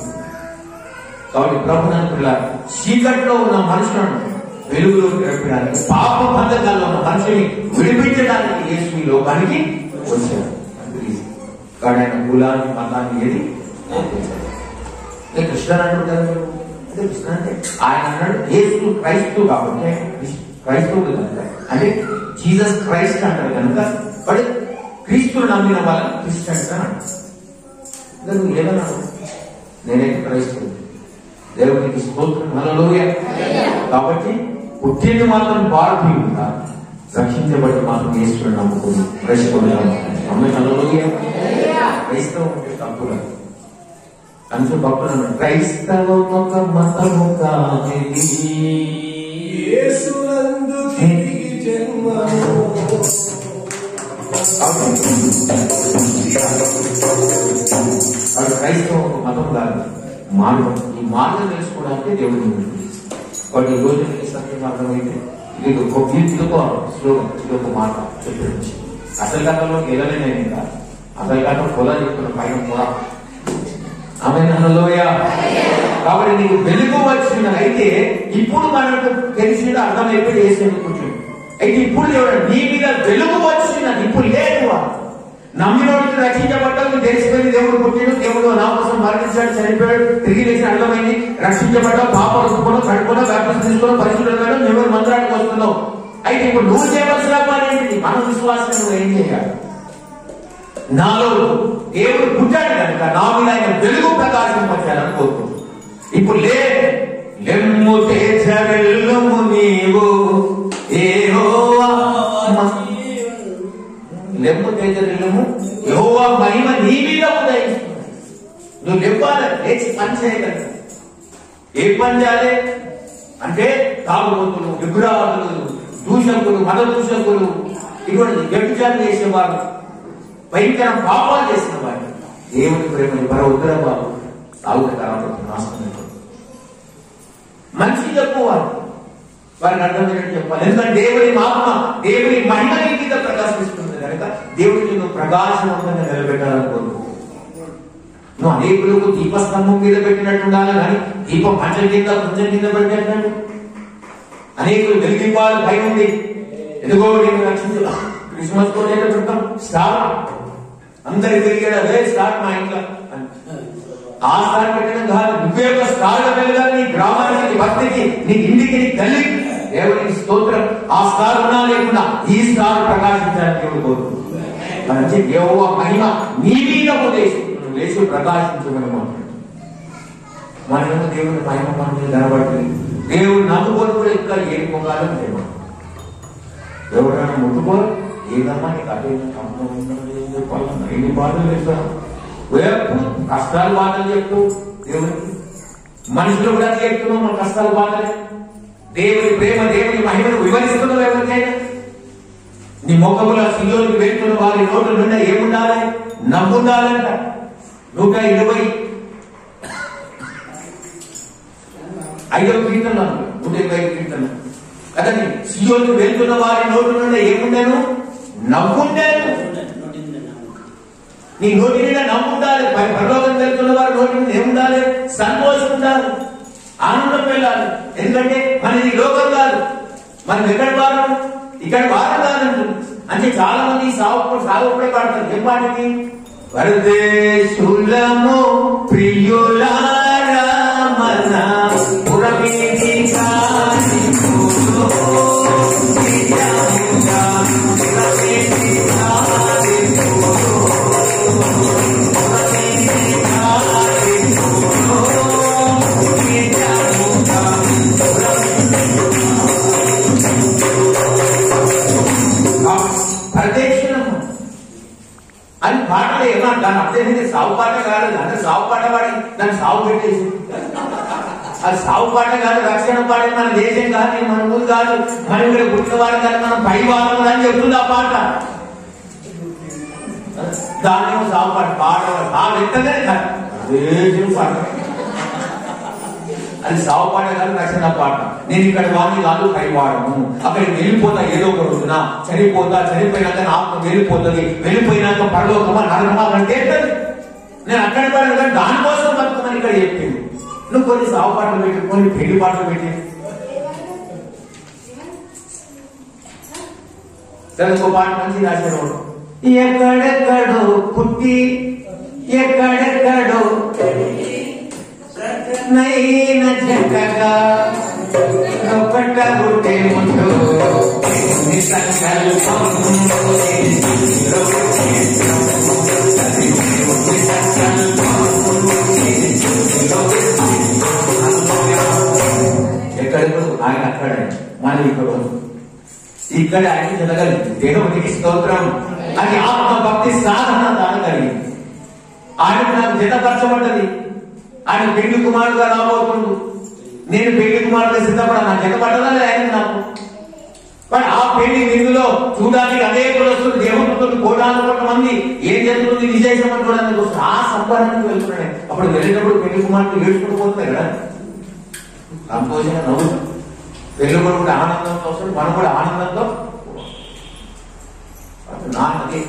కాబట్టి ప్రభుత్వ పిల్లలు చీకట్లో ఉన్న మనుషులను వెలుగులోకి నడపడానికి, పాప బంధకాల్లో ఉన్న మనిషిని విడిపించడానికి యేసు ఈ లోకానికి వచ్చాడు. కానీ ఆయన కులాన్ని మతాన్ని ఏది కృష్ణ అంటారు. కృష్ణ అంటే ఆయన అన్నాడు యేసు క్రైస్తవు కాబట్టి క్రైస్తవుడు కనుక, అంటే జీసస్ క్రైస్ట్ అంటారు కనుక వాడు క్రీస్తుని నమ్మిన వాళ్ళని క్రిస్టియన్స్ అని అంటారు. నువ్వు ఏమన్నా నేనైతే క్రైస్తవుడు. దేవునికి స్తోత్రం, హల్లెలూయా. కాబట్టి పుట్టింది మాత్రం భారతీయుడుగా, రక్షించబడి మాత్రం యేసుని నమ్ముకుని క్రైస్తవుడు. ఆమేన్, హల్లెలూయా. క్రైస్తవం అంటే తప్పుగా అంచు భక్తులు అన్నారు, క్రైస్తవం ఒక మతము కానిది,
యేసునందు తిరిగి జన్మము.
అది క్రైస్తవం ఒక మతం కాదు, మార్గం. ఈ మార్గం తెలుసుకోవడానికి దేవుడు వాటి ఈ రోజు సత్యం అర్థమైతే ఇది ఒక మాట చెప్పి అసలు కథలోకి వెళ్ళలే నేను ఇంకా. అసలు కథ పొలా చెప్తున్న పైన కూడా. ఆమేన్, హల్లెలూయా. కాబట్టి నీకు వెలుగు వచ్చినదైతే ఇప్పుడు మనకు తెలిసిన అర్థమైపోయి వేసేందుకు కూర్చోండి. అయితే ఇప్పుడు ఎవరు నీ మీద వెలుగు వచ్చినది ఇప్పుడు లేదు. నమ్మినోడికి రక్షించబడ్డావు, తెలిసిపోయింది దేవుడు పుట్టిడు, దేవుడు నా కోసం మరణించాడు, చనిపోయాడు, తిరిగి లేచిన అర్థమైంది, రక్షించబడ్డావు, పాపాలు ఒప్పుకోవడం, కడుక్కోవడం, బ్యాప్టిజం తీసుకోవడం, పరిశుద్ధం ఎవరు మందిరానికి వస్తున్నావు. అయితే ఇప్పుడు నువ్వు చేయవలసిన పని ఏంటి? మన విశ్వాసం నువ్వు ఏం చేయాలి? నాలో దేవుడు పుట్టాడు కనుక నా మీద ఆయన వెలుగు ప్రకాశించాలని కోరుకుంటు. ఇప్పుడు లెమ్ము తేజరెల్లుము నీవు యెహోవా, లెమ్ము తేజరెల్లుము యెహోవా మహిమ నీ మీద ఉదయిస్తుంది. నువ్వు లెవ్వాలి, లేచి పని చేయగలరు. ఏ పని చేయాలి అంటే తాగుబోతులు, విగ్రహాలు, దూషకులు, మత దూషకులు, ఇటువంటి వ్యభిచారం చేసేవారు, భయంకర పాపాలు చేసిన వారు దేవుని ప్రేమని వరవద్దురా బాబు తాగుతారు, నాశనం. మంచి చెప్పువారు వారికి అర్థమైనట్టు చెప్పాలి. ఎందుకంటే దేవుని ఆత్మ, దేవుని మహిమ నీ మీద ప్రకాశిస్తుంది కనుక దేవుడికి నువ్వు ప్రకాశవంతంగా నిలబెట్టాలనుకోరు. నువ్వు అనేకులకు దీపస్తంభం మీద పెట్టినట్టు ఉండాలి, కానీ దీపం మంచం కింద కొంచెం కింద పెట్టినట్టు. అనేకులు వెలిగింపాలి భయం ఉంది. ఎందుకో నేను రక్షించు క్రిస్మస్ కూడా పెడతాం స్టార్, అందరికి తిరిగాడు అదే స్టార్ మా ఇంట్లో. ఆ స్టార్ పెట్టడం కాదు, నువ్వే ఒక స్టార్ వెళ్ళాలి. నీ గ్రామానికి, నీ భక్తికి, నీ ఇంటికి, నీ గల్లికి దేవునికి స్తోత్రం. ఆ స్టార్ ఉన్నా లేకుండా ఈ స్టార్ ప్రకాశించాలని దేవుడు కోరుకుంటున్నాడు. యెహోవా మహిమ నీ మీద ఉదయిస్తుంది, నువ్వు లేచి ప్రకాశించమని మనము దేవుని మహిమ మన మీద కనబడుతుంది. దేవుడు నమ్ముకొని కూడా ఇంకా ఏడుకోగాలని దేవుడు ఎవరైనా ముట్టుకోరు. ఏదమ్మా నీకు అదే ఎన్ని బాధలు చెప్తాను, కష్టాలు బాధలు చెప్తూ దేవునికి. మనుషులు కూడా చెప్తున్నావు మన కష్టాలు బాధలే. దేవుని ప్రేమ, దేవుని మహిమను వివరిస్తున్నావు ఎవరికైనా. నీ ముఖముల సియోనికి వెళ్తున్న వారి నోట్ల నుండి ఏముండాలి? నమ్ముండాలంట. 125 కీర్తనలు, 125 కీర్తనలు కదండి. సియోనికి వెళ్తున్న వారి నోట్ల నుండి ఏముండాను? నవ్వుండాను. నీ నోటి నిండా నమ్ముండాలి. పరలోకం వెళ్తున్న వారి నోటి నుండి ఏముండాలి? సంతోషం ఉండాలి, ఆనందం వెళ్ళాలి. ఎందుకంటే మనది లోకం కాదు, మనం ఎక్కడ వారం, ఇక్కడ వారం కాదంటుంది. అంటే చాలా మంది సాగుపడే పాడతారు. ఏం పాటకి? పరదేశులము ప్రియులారా మన పురమేది పరదేశులము అని పాటలు ఏమన్నా దాని అర్థం సాగు పాట కాదు. అంటే సాగు పాట పాడి దాన్ని సాగు పెట్టేసి అది సాగు పాట కాదు, రక్షణ పాట. మన దేశం కాదు, మన ఊరు కాదు, మన ఇక్కడ పుట్టిన వారు కాదు, మనం పై వారం అని చెప్తుంది ఆ పాట. దాన్నేమో సాగు పాట పాట ఎత్తగానే కాదు, దేశం పాట. అది సాగు పాట కాదు, రక్షణ పాట. నేను ఇక్కడ వాడిని కాదు, పై వాడము. అక్కడికి వెళ్ళిపోతా ఏదో ఒక రోజున, చనిపోతా, చనిపోయినాక ఆత్మ వెళ్ళిపోతుంది, వెళ్ళిపోయినాక పరలోకమా నరకమా అంటే నేను అక్కడ పడను. కానీ దానికోసం బతుకమని ఇక్కడ చెప్పింది. నువ్వు కొన్ని సాగు పాటలు పెట్టి, కొన్ని పెళ్లి పాటలు పెట్టి, ఇంకో పాట మంచి రాశాడు. ఎక్కడెక్కడో పుట్టి ఎక్కడెక్కడో నైన జగగా ఒకట పుట్టే ముందు సంకల్పం ఎక్కడెక్కడ ఆయన అక్కడ మన ఇక్కడ ఆయన జరగలిగింది. దేవునికి స్తోత్రం. అది ఆత్మ భక్తి సాధన దానగలిగింది. ఆయనకు నాకు జతపరచబడ్డది. ఆయన పెళ్లి కుమారుడుగా రాబోతుండు. నేను పెళ్లి కుమారుడుగా సిద్ధపడా. నాకు జతపడ్డదా ఆయన నాకు. బట్ ఆ పెళ్లి విందులో చూడడానికి అదే కులస్తులు, దేవుడు కోటాను కోట్ల మంది ఏం జరుగుతుంది విశేషం అని చూడడానికి వస్తుంది. ఆ సంబరానికి వెళ్తున్నాడే. అప్పుడు వెళ్ళేటప్పుడు పెళ్లి కుమారుడు ఏడుచుకుంటూ పోతుంది కదా, సంతోషంగా నవ్వుతాం. పెళ్లి కూడా ఆనందంతో వస్తుంది, మనం కూడా ఆనందంతో. అదే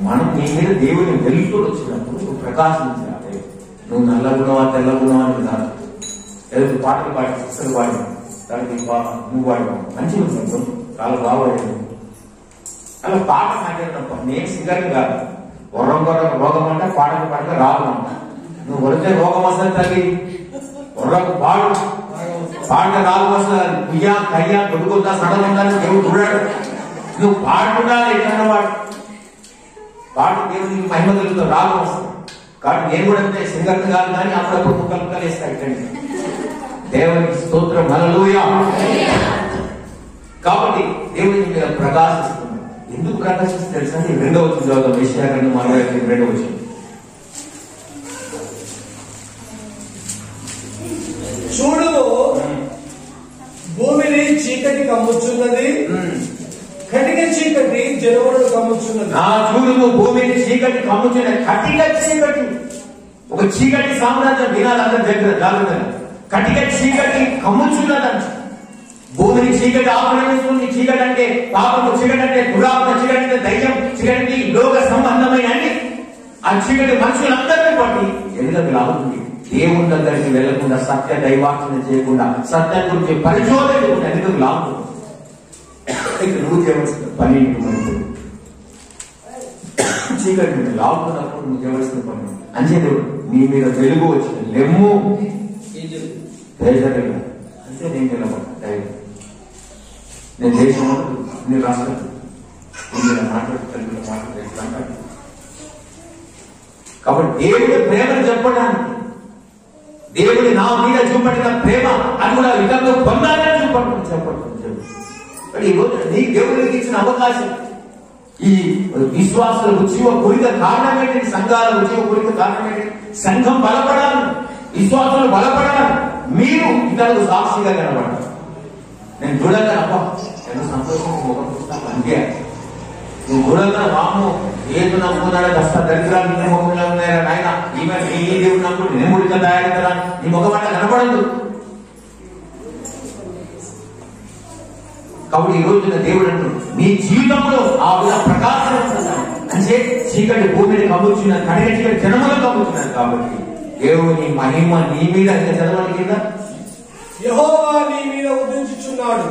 మనం నీ మీద దేవుని వెలుగుతూ వచ్చినప్పుడు నువ్వు ప్రకాశించాలి. నువ్వు నల్ల గుణవా తెల్ల గుణవా అని కాదు. ఏదో పాటలు పాడి పుస్తకాలు పాడి దానికి నువ్వు వాడి మంచిగా ఉంటుంది, చాలా బాగుంటుంది. అలా పాట మాట్లాడినప్పుడు నేను సింగర్ కాదు. కొర్రం రోగం అంటే పాడక పడక రావడం. నువ్వు కొడితే రోగం వస్తుంది తల్లి, కొర్రకు పాడక రాగం వస్తుంది. కుయ్యా కయ్యా కొడుకుందా సడనుందని దేవుడు చూడాడు. నువ్వు పాడుకుండాలి, ఎట్లా పాడు దేవుడికి మహిమ కలుగుతావు, రాగం వస్తుంది. కాబట్టి నేను కూడా అంతే సింగర్ని కాదు, కానీ అప్పుడప్పుడు ముక్కలు వేస్తా ఇక్కడికి. దేవునికి స్తోత్రం, హల్లెలూయా. కాబట్టి దేవుడిని మీద ప్రకాశిస్తున్నాడు. ఎందుకు ప్రకాశిస్తుంది తెలుసా? 2వ వచనం చదువుతాం, యెషయా గ్రంథం 42వ వచనం.
చూడు, భూమిని చీకటి కమ్ముచున్నది, కటిక చీకటి జనములను కమ్ముచున్నది.
చూడు, భూమిని చీకటి కమ్ముచున్నది, కటిక చీకటి. ఒక చీకటి సామ్రాజ్యం వినాలందరి దగ్గర జాగ్రత్త. కటిక చీకటి కమ్ముచున్నదంట. భూమిని చీకటి ఆవరణిస్తుంది. చీకటి అంటే పాపము, చీకటి అంటే దురాత్మ, చీకటి అంటే దైవం, చీకటి లోక సంబంధమైన అన్ని ఆ చీకటి మనుషులందరినీ బట్టి ఎందుకు లాగుతుంది? దేవుని దగ్గరికి వెళ్లకుండా, సత్య దైవార్చన చేయకుండా, సత్యం గురించి పరిశోధన చేయకుండా ఎందుకు లాగుతుంది? నువ్వు చేయవలసిన పని చీకటి లాగుతున్నప్పుడు నువ్వు చేయవలసిన పని అంటే నీ మీద వెలుగు వచ్చిన లెమ్ము అంటే నేను నిలబడ్డా ధైర్యం. నేను దేశం నేను రాష్ట్రం మాట్లాడుతాను. కాబట్టి దేవుడి ప్రేమను చెప్పడానికి, దేవుడి నా మీద చూపడిన ప్రేమ అది కూడా ఇతరులు పొందాలని చూపడమని చెప్పడం. ఈ రోజు నీ దేవుడికి ఇచ్చిన అవకాశం, ఈ విశ్వాసాల ఉద్యమ కోరిక కారణం ఏంటి? సంఘాల ఉద్యమ కోరిక కారణం ఏంటి? సంఘం బలపడాలి, విశ్వాసాలు బలపడాలి, మీరు ఇతరులకు సాక్షిగా కనబడాలి. నేను చూడగా అబ్బా ఎంత సంతోషం ముఖం చూస్తాను అంతే. నువ్వు చూడగా వాము ఏదో నమ్ముకున్నాడు, కష్ట దరిద్రాలు నీ ముఖంలో ఉన్నాయా నాయన, ఈమె నీ దేవుడు నమ్ముకుంటే నేను కూడా తయారవుతారా? నీ ముఖం అంటే కనపడదు. కాబట్టి ఈ రోజున దేవుడు అంటాడు నీ జీవితంలో ఆ విధంగా ప్రకాశం అంటే చీకటి భూమిని కమ్ముచున్న, కడిగ చీకటి జనములు కమ్ముచున్నారు. కాబట్టి దేవుని మహిమ నీ మీద చదవాలి కింద,
యెహోవా నీ మీద ఉదయించుచున్నాడు,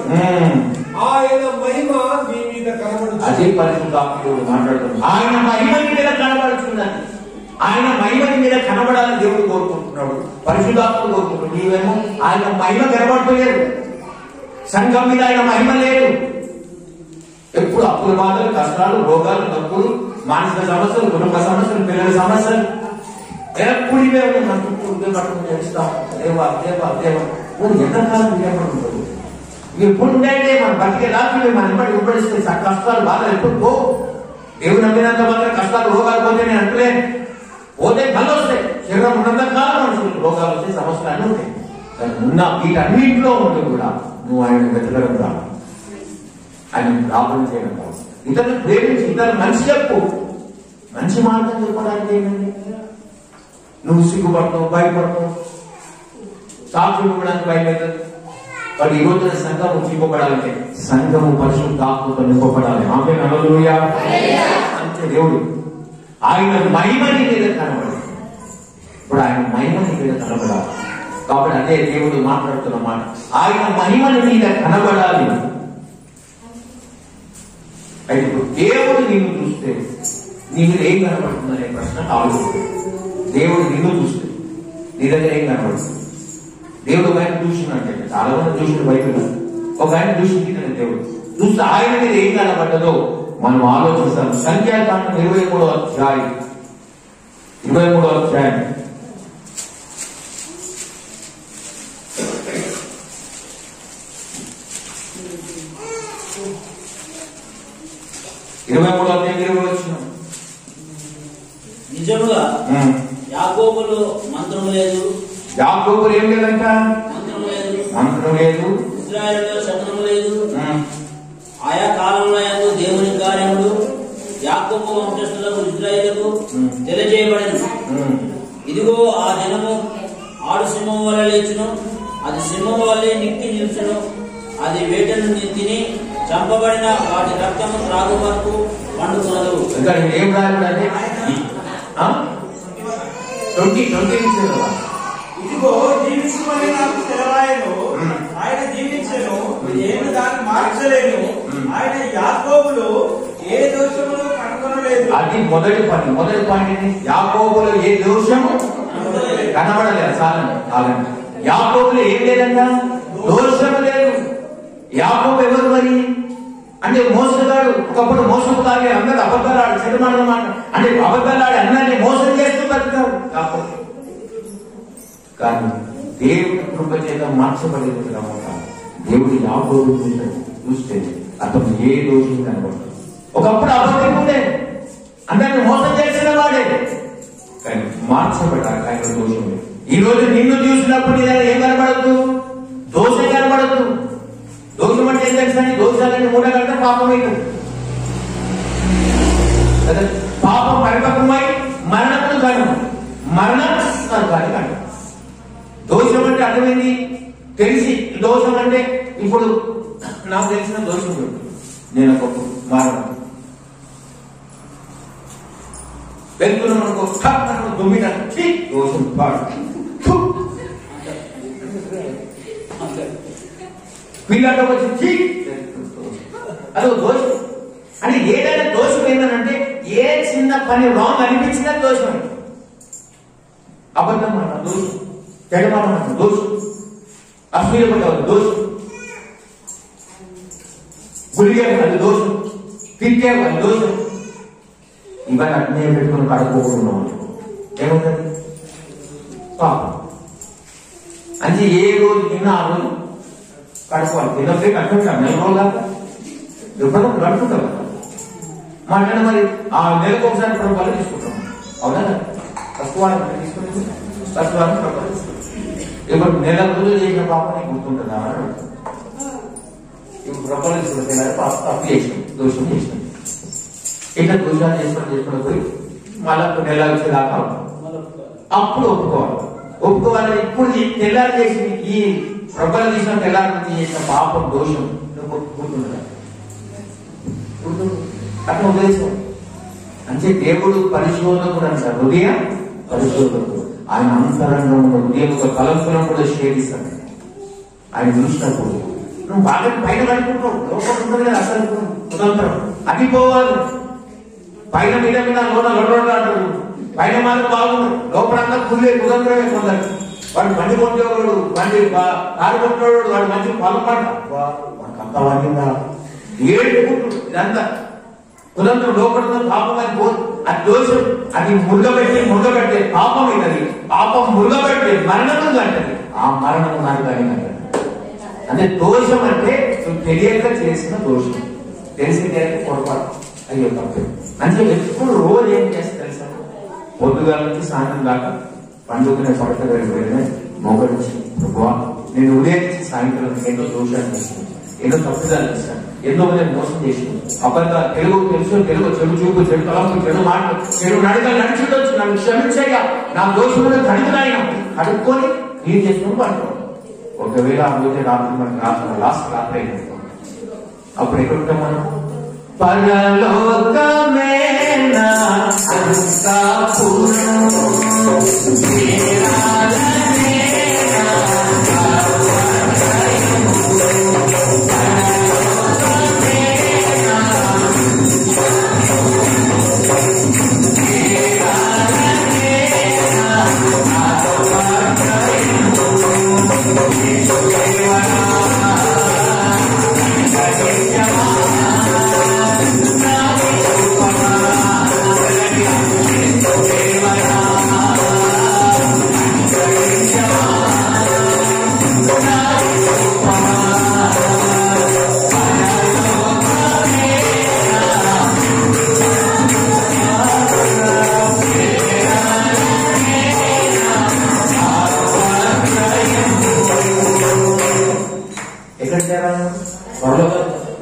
ఆయన మహిమ నీ మీద కనబడుచున్నది.
అదే పరిశుద్ధాత్ముడు మాట్లాడుతున్నాడు. ఆయన మహిమ నీ మీద కనబడుచున్నది. ఆయన మహిమ నీ మీద కనబడాలని దేవుడు కోరుకుంటున్నాడు, పరిశుద్ధాత్ముడు కోరుకుంటున్నాడు. నీవేమో ఆయన మహిమ కనబడలేదు, సంఘం మీద ఆయన మహిమ లేదు. ఎప్పుడు అప్పుల బాధలు, కష్టాలు, రోగాలు, నొప్పులు, మానసిక సమస్యలు, కుటుంబ సమస్యలు, పిల్లల సమస్యలు ఎప్పుడు ఇవే పట్టుకుని చేస్తాం. దేవా దేవా దేవా నువ్వు ఎంతకాలం విజయపడుతుంది? ఇవి ఎప్పుడు ఉన్నాయంటే మనం బతికే రాత్రి మన ఇప్పటి ఉపడిస్తే కష్టాలు బాధలు ఎప్పుడు పో. దేవుడు నమ్మినంత మాత్రం కష్టాలు రోగాలు పోతే నేను అంటలే, పోతే మళ్ళీ వస్తాయి. శరీరం ఉన్నంత కాలం మనుషులు రోగాలు వస్తాయి, సమస్యలు అన్నీ ఉంటాయి. కానీ ఉన్న వీటన్నింటిలో ఉంటూ కూడా నువ్వు ఆయన వెతకడం రావు, ఆయన ప్రార్థన చేయడం రావు. ఇతరులు ప్రేమించి ఇతరులు మంచి చెప్పు. మంచి మార్గం చెప్పడానికి ఏమైంది? నువ్వు సిగ్గుపడతావు, భయపడతావు, సాక్షులు ఇవ్వడానికి భయపడతావు. కానీ ఈ రోజున సంఘం నింపబడాలంటే సంఘము పరిశుద్ధాత్మతో నింపబడాలి. ఆమె హల్లెలూయా. అంతే దేవుడు ఆయన మహిమని మీద కనబడాలి. ఇప్పుడు ఆయన మహిమని మీద కనబడాలి. కాబట్టి అదే దేవుడు మాట్లాడుతున్న మాట, ఆయన మహిమని మీద కనబడాలి. అయితే ఇప్పుడు దేవుడు నిన్ను చూస్తే నీ మీద ఏం కనబడుతుందనే ప్రశ్న ఆలోచిస్తుంది. దేవుడు నిన్ను చూస్తే నీ దగ్గర ఏం కనబడుతుంది? దేవుడు ఒక ఆయన చూసినట్టే, చాలా మంది చూసిన బైబిల్ ఒక ఆయన చూసింది దేవుడు చూస్తే ఆయన మీద ఏం కనబడ్డదో మనం ఆలోచిస్తాం. సంఖ్యాకాండం 23వ అధ్యాయం 23వ అధ్యాయం 20వ వచనం.
నిజముగా యాకోబులో మంత్రం లేదు,
యాకోబులో ఏం లేదంట, మంత్రం లేదు,
ఇశ్రాయేలులో శతనం లేదు. ఆయా కాలంలో దేవుని కార్యములు యాకోబు వంశస్థులకు ఇశ్రాయేలుకు తెలియజేయబడింది. ఇదిగో ఆ దినము ఆడు సింహం వల్ల లేచును, అది సింహం వల్లే నిక్కి నిలుచును, అది వేటను తిని చంపబడిన వాటి రక్తము త్రాగు వరకు పండుకున్నదు.
ఏం రాయాలంటే
ఇదిగో జీవించమని నాకు సెలవాయను, ఆయన జీవించను, నేను దాన్ని మార్చలేను. ఆయన యాకోబులో ఏ దోషమును కనుగొనలేదు.
అది అది మొదటి పాయింట్ ఏంటి? యాకోబులో ఏ దోషము కనబడలేదు. చాలండి. యాకోబులో ఏం లేదంట? దోషము లేదు. యాకోబు ఎవరు మరి అంటే? మోసగాడు. ఒకప్పుడు మోసపోతారు, అందరు అబద్ధాలు చెడుమడం అంటే అబద్ధాలు అందరినీ మోసం చేస్తూ బతుకారు యాకోబు. కానీ దేవుడి కృప చేత మార్చబడేది కాబట్టి దేవుడి యాకోబు చూస్తే అతను ఏ దోషం కనబడతాడు. ఒకప్పుడు అబద్ధముడే, అందరిని మోసం చేసిన వాడే, కానీ మార్చబడ్డాడు. ఆయన దోషం లేదు. ఈ రోజు నిన్ను చూసినప్పుడు ఏం కనబడద్దు? దోషం కనబడద్దు. దోషం అంటే ఏం తెలుసండి? దోషాలని మూడగంటే పాపం అవుతుంది. పాపం పరిపక్వమై మరణమును కాను, మరణం కానీ దోషం అంటే అర్థమైంది. తెలిసి దోషం అంటే ఇప్పుడు నాకు తెలిసిన దోషం నేను ఒక మారడం వెళ్తున్నాం అనుకో, దుమ్మినట్టు దోషం పిల్లలు వచ్చి అదో దోషం. అంటే ఏదైనా దోషం ఏంటంటే ఏ చిన్న పని రాంగ్ అనిపించినా దోషం. అబద్ధం అన్న దోషం, చెడమాట అన్న దోషం, అశ్లీలపడ్డ దోషం, గురిగారు అది దోషం, తిట్టారు అది దోషం. ఇవన్నీ అట్నే పెట్టుకుని కడుక్కోకుండా ఏమవుతుంది? పాపం. అంటే ఏ రోజు తిన్నా ఆ రోజు కడుక్కోవాలి. తిన్నప్పుడే కట్టుకుంటాం. నెల రోజులు దాకా ఎప్పుడో కడుకుంటాం మాట్లాడ. మరి ఆ నెలకు ఒకసారి ప్రభుత్వాలు తీసుకుంటాం. అవునా? ఫస్ట్ వారం తీసుకుని ఫస్ట్ వారం ప్రభుత్వాలు ఇప్పుడు నెల రోజులు చేసిన పాపం గుర్తుంటుందా? ఇప్పుడు ప్రభుత్వాలు తీసుకుంటే తప్పు చేసినాం, దోషం చేసినాం. ఇట్లా దోషాలు చేసుకుని పోయి మళ్ళా నెల వచ్చేదాకా అప్పుడు ఒప్పుకోవాలి. ఇప్పుడు తెల్లారి చేసి ఈ ప్రభుత్వాలు తీసిన తెల్లారి చేసిన పాపం దోషం గుర్తుంటుందా? అట్లా ఉద్దేశం. అంటే దేవుడు పరిశోధకుడు అంటారు. హృదయ పరిశోధకుడు. ఆయన అంతరంగం హృదయం యొక్క తలంపులను కూడా షేరిస్తాడు. ఆయన చూసినప్పుడు నువ్వు బాగా పైన కడుకుంటావు, లోపల అసలు కుదంతరం అది పోవాలి. పైన మీద లోన లొడ అంటారు. పైన మాత్రం బాగుంది, లోపలంతా కుళ్ళే కుదంతరమే కొందరు. వాడు బండి కొంటేవాడు, బండి కారు కొంటేవాడు, వాడు మంచి పొలం పడ్డ వాడికి అంత వాడిందా ఏడుకుంటు. ఇదంతా కుదంతరం లోపల పాపం అది పోదు. అది దోషం. అది మురుగబెట్టే పాపం అయినది. పాపం మురుగబెట్టే మరణము అంటది. ఆ మరణము నాకు కానీ అంటే దోషం అంటే నువ్వు తెలియక చేసిన దోషం, తెలిసి పొరపాటు అయ్యో తప్పే. అంటే ఎప్పుడు రోజు ఏం చేస్తే తెలుసా? పొద్దుగాల నుంచి సాయంత్రం దాకా పండుగనే పడతాడు మొగడిచి నేను ఉదయం నుంచి సాయంత్రం ఎన్నో దోషాలు చేస్తాను, ఎన్నో తప్పుదాలు చేస్తాను, ఎన్నో మంది మోసం చేసి అబద్ధాలు తెలుగు చెడు చూపు, చెడు తలంపు, చెడు మాటలు, చెడు నడకలు నడిచిడొచ్చు. నన్ను క్షమించగా నా దోషములు కడుగుతాయినా కడుక్కొని క్లీన్ చేసుకుని పడుకోవాలి. ఒకవేళ ఆ రోజు రాత్రి మనకు లాస్ట్ రాత్రి అయినట్టు అప్పుడు ఎక్కడుంటాం మనం? పరలోకమే నా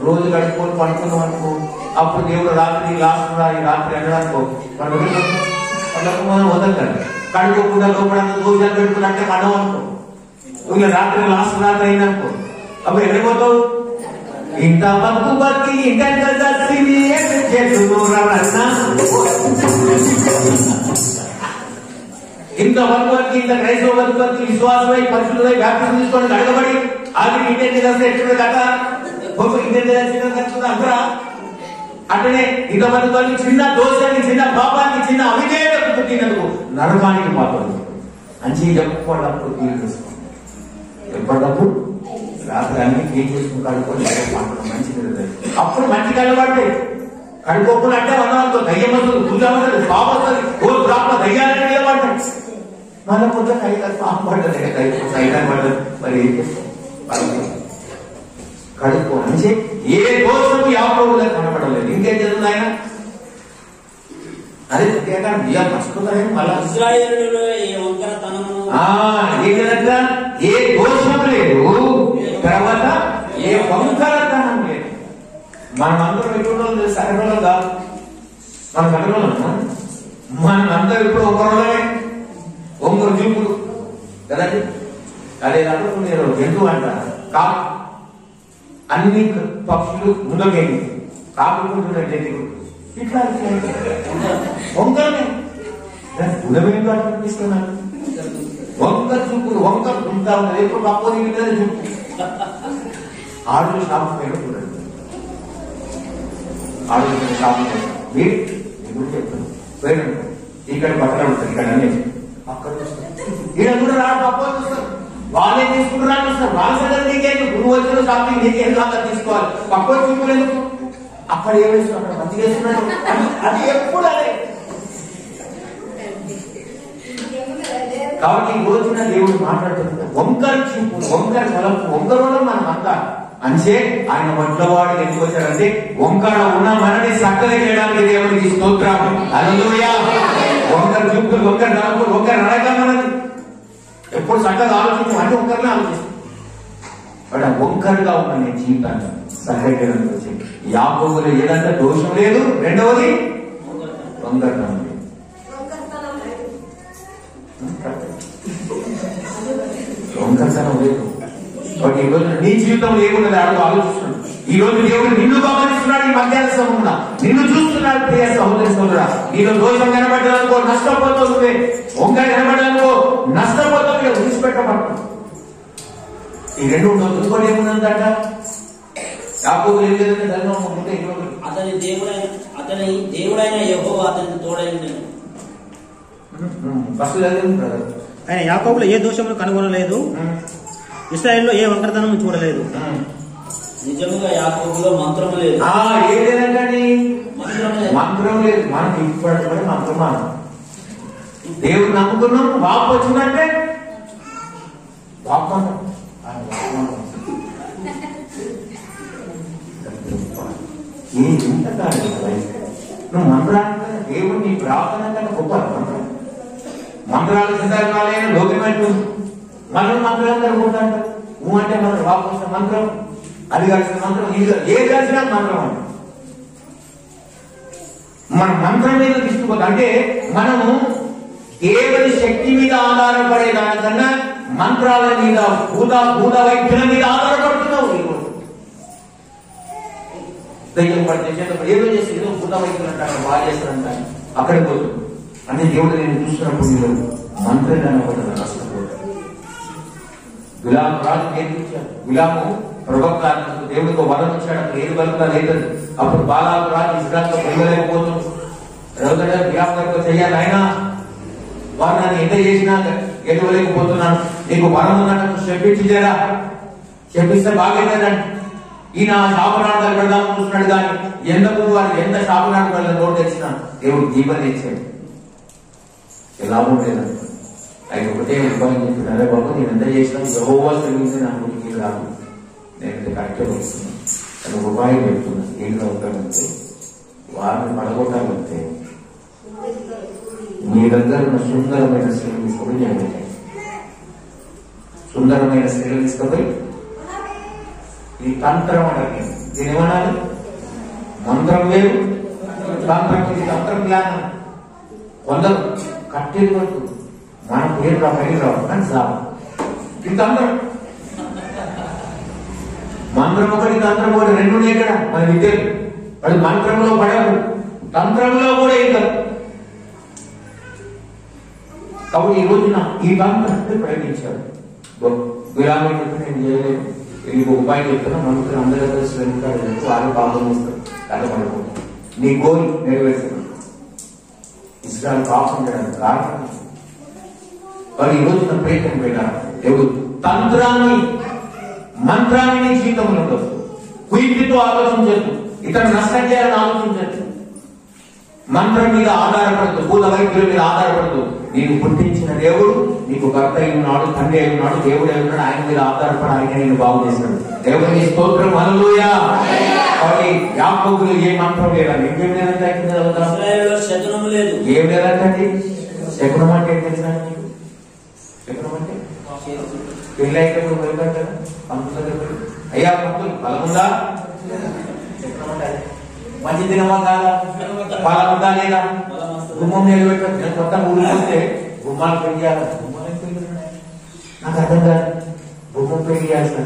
రోజు గడుపుకొని పడుకున్నాం అనుకో, అప్పుడు దేవుడు రాత్రి రాత్రి అనడానుకో మనం వదలకండి. కడుకోకుండా లోపల దోషాలు పెట్టుకున్నట్టే మనం అనుకో. ఇంకా రాత్రి రాత్రి అయిందనుకో అప్పుడు ఎక్కడిపోతావు? ఇంత బతుకు బతికి ఇంకెంత ఇంత బతుకు ఇంత క్రైస్తవ బతుకు విశ్వాసమై పరిశుద్ధమై వ్యాప్తి తీసుకొని అడగబడి అది ఇంకెంత ఎక్కడ కదా ఇంకెంత అందరా అట్లనే ఇంతమంది వాళ్ళు చిన్న దోషానికి, చిన్న పాపానికి, చిన్న అవిధేయతకు పుట్టినందుకు నరకానికి పాత్రలు మంచి ఎప్పటికప్పుడు క్లీన్ చేసుకోండి. ఎప్పటికప్పుడు రాత్రి అన్ని క్లీన్ చేసుకుని కడుక్కొని మంచిది. అప్పుడు మంచి కలబడతాయి. కడుక్కోకుండా అంటే అన్నవాళ్ళతో దయ్యం వస్తుంది, పూజ వస్తుంది, పాప వస్తుంది, ఓ ప్రాప దయ్యాలని నిలబడతాయి. మన పొద్దు కైగా పాపం పడ్డది, సైతం పడ్డది. మరి ఏం చేస్తాం? కడుక్కో అంటే ఏ దోషము యాకోబులో కనబడలేదు. ఇంకేం చదువుతుంది ఆయన? అదే బియ్యం మర్చిపోతాయి మళ్ళా.
ఇశ్రాయేలులో ఏ వంకరతనము
ఏంటంట? ఏ దోషము లేదు, తర్వాత ఏ వంకరతనం లేదు. మనమందరం ఎటువంటి సగరోళం కాదు, మన సగరోళం మనందరూ ఇప్పుడు ఒకరోళమే, ఒంగరు చూపుడు కదండి. అదే కాకుండా మీరు జంతువు అంటారు కాదు. అన్ని పక్షులు ముందుకెళ్ళి కాపుకుంటున్న జంతువులు ఇట్లా వంకరమే. గుణమేం కనిపిస్తున్నాను? వంకర చూపులు, వంకర ఉంటా ఉన్నది. ఎప్పుడు పక్కని చూపు ఆడు షాపు పేరు చూడండి. ఆడు షాపు మీరు ఎప్పుడు చెప్తాను పేరు ఇక్కడ బట్టలు ఉంటుంది, ఇక్కడ అన్నీ అక్కడ చూస్తారు. ఇక్కడ కూడా రాడు పక్క చూస్తారు. వాళ్ళే తీసుకుంటున్నారు చూస్తారు. వాళ్ళ సంగతి నీకేందుకు? నువ్వు వచ్చిన షాపింగ్ నీకేం కాదా తీసుకోవాలి. పక్క చూపులు ఎందుకు? అక్కడ ఏం వేస్తున్నాడు, అక్కడ మంచిగా వేస్తున్నాడు. అది ఎప్పుడు అదే. కాబట్టి ఈ రోజున దేవుడు మాట్లాడుతున్నాడు వంకర చూపు, వంకర తలపు, వంకరలో మనం అంతా అంటే ఆయన మొట్టవాడు ఎందుకు వచ్చాడంటే వంకర ఉన్న మనని చక్కగా చేయడానికి దేవుడికి స్తోత్రం. హల్లెలూయా. వంకర చూపులు, వంకర తలపు, వంకర నడక మనది ఎప్పుడు చక్కగా ఆలోచించి అంటే వంకరనే ఆలోచిస్తాం. బట్ ఆ వంకరగా ఉన్న నేను జీవితాన్ని సహాయకరంగా వచ్చి యాకోబులో ఏదంటే దోషం లేదు, రెండవది వంకరతనం లేదు. వంకరతనం లేదు. కాబట్టి ఈ రోజు నీ జీవితంలో ఏమున్నది అడుగు ఆలోచిస్తున్నాడు. ఈ రోజు దేవుడు నిన్ను గమనిస్తున్నాడు. ఈ మధ్యాహ్న సమయంలో నిన్ను చూస్తున్నాడు. ప్రియ సహోదరి సహోదరా, నీలో దోషం కనబడ్డానుకో నష్టపోతుంది, వంకర కనబడ్డానుకో నష్టపోతుంది, విడిచిపెట్టబడతాం. ఈ రెండు ఉండదు. ఇంకోటి ఏముందంట? యాకోబు ఏం లేదంటే ధర్మం ఉంటే
అతని దేవుడైన యెహోవా అతనికి తోడైంది.
ఫస్ట్
ఆయన యాకోబులో ఏ దోషమును కనుగొనలేదు, ఇశ్రాయేలులో ఏ వంకరతనం చూడలేదు.
నిజముగా యాకోబులో మంత్రము లేదు.
ఏదేనండి మంత్రం లేదు. మనకి ఇప్పటి కూడా మంత్రమా? దేవుడు నమ్ముకున్నాం, వాపు వచ్చిందంటే వాపు ఎంత కాదు. నువ్వు మంత్రాన్ని దేవుడు నీ ప్రార్థన కన్నా గొప్ప మంత్రం. మంత్రాలు సిద్ధాలైన లోకమైనట్టు మనం మంత్రాలు అనుకుంటాంట. నువ్వు అంటే మనం వాపు వచ్చిన మంత్రం, అది కలిసిన మంత్రం, ఇది ఏది కలిసినా మంత్రం అంట. మన మంత్రం మీద తీసుకుపోతా అంటే మనము దేవుని శక్తి మీద ఆధారపడే దానికన్నా మంత్రాల మీద, భూత వైద్యుల మీద ఆధారపడుతున్నావు. దయ్యం పడితే ఏదో చేసి ఏదో భూత వైద్యులు అంటారు, బాగా చేస్తారంటారు, అక్కడికి పోతుంది. అంటే దేవుడు నేను చూస్తున్నప్పుడు మీరు మంత్రంగా పడుతుంది, నష్టపోతారు. గులాము రాజు నేర్పించాడు. గులాము ప్రవక్త దేవుడికి వరం ఇచ్చాడు. అక్కడ ఏది బలుగా లేదు. అప్పుడు బాలాకు రాజు ఇస్రాయల్తో వెళ్ళలేకపోతుంది. రౌదడ గులాం గారికి చెయ్యాలి, ఆయన వారు నన్ను ఎంత చేసినా గెలవలేకపోతున్నాను, నీకు వరం ఉన్నట్టు చెప్పించారా? చెప్పిస్తే బాగైతుందండి. ఈయన శాపనార్థాలు పెడదామని చూస్తున్నాడు, కానీ ఎందుకు వారు ఎంత శాపనార్థాలు నోటు తెచ్చినా దేవుడు దీపం ఇచ్చాడు. లాభం లేదండి. ఆయన ఒకటే ఉపాయం చెప్పాడు, అరే బాబు నేను ఎంత చేసినా యెహోవా శ్రమించి నా ముందుకి రాదు, నేను కరెక్ట్గా వస్తున్నాను. అని ఉపాయం చెప్తున్నా. ఏంటి అవుతానంటే వారిని పడగొట్టాలంటే మీ దగ్గర ఉన్న సుందరమైన స్త్రీలు తీసుకొని చేయబట్టాయి. సుందరమైన స్త్రీలు తీసుకుపోయి ఈ తంత్రం అంటే దీని ఏమనాలి? మంత్రం వేరు, తంత్రం. ఇది తంత్రం జ్ఞానం. కొందరు కట్టేది వరకు మన పేరు రా, పైకి రావు కానీ సాగు. ఇది తంత్రం. మంత్రం ఒకటి, తంత్రం ఒకటి, రెండు ఉన్నాయి ఇక్కడ మన విద్యలు. వాళ్ళు మంత్రంలో పడరు, తంత్రంలో కూడా ఇద్దరు. కాబట్టి ఈ రోజున ఈ తంత్రాన్ని ప్రయత్నించాడు. గులామీ నేను చేయలేదు, ఇంకో ఉపాయం చెప్తున్నా, మంత్రులు అందరూ శ్రమిస్తారు, వాళ్ళు పాపం చేస్తారు, కథ పడిపోతుంది. నీ గోల్ నెరవేర్చడం. ఇస్రాయల్ కాకుండా కారణం వాడు ఈ రోజున ప్రయత్నం పెట్టారు. దేవుడు తంత్రాన్ని మంత్రాన్ని నీ జీవితంలో ఉండదు. కుయుక్తితో ఆలోచించద్దు, ఇతను నష్టం చేయాలని ఆలోచించద్దు. మంత్రం మీద ఆధారపడదు, భూత వైద్యుల మీద ఆధారపడదు. నేను పుట్టించిన దేవుడు నీకు భర్త అయి ఉన్నాడు, తండ్రి అయి ఉన్నాడు, దేవుడు అయి ఉన్నాడు. ఆయన మీద ఆధారపడి ఆయన నేను బాగు చేశాడు. దేవుని స్తోత్రం, హల్లెలూయా. కాబట్టి యాకోబులో ఏ మంత్రం లేదండి. ఇంకేం లేదంటే
శకునం లేదు.
ఏం లేదంటండి. శకునం అంటే ఏం తెలుసా? శకునం అంటే పెళ్ళి అయితే వెళ్తారు కదా పంతుల దగ్గర, అయ్యా పంతులు బలముందా? మంచి దినమా కాదా? బలముందా లేదా? గుమ్మం నిలబెట్టారు. నేను కొత్త ఊరికొస్తే గుమ్మాలు పెళ్లి చేయాలి. గుమ్మాలకు పెళ్లి నాకు అర్థం కాదు. గుమ్మం పెళ్లి చేయాల్సిన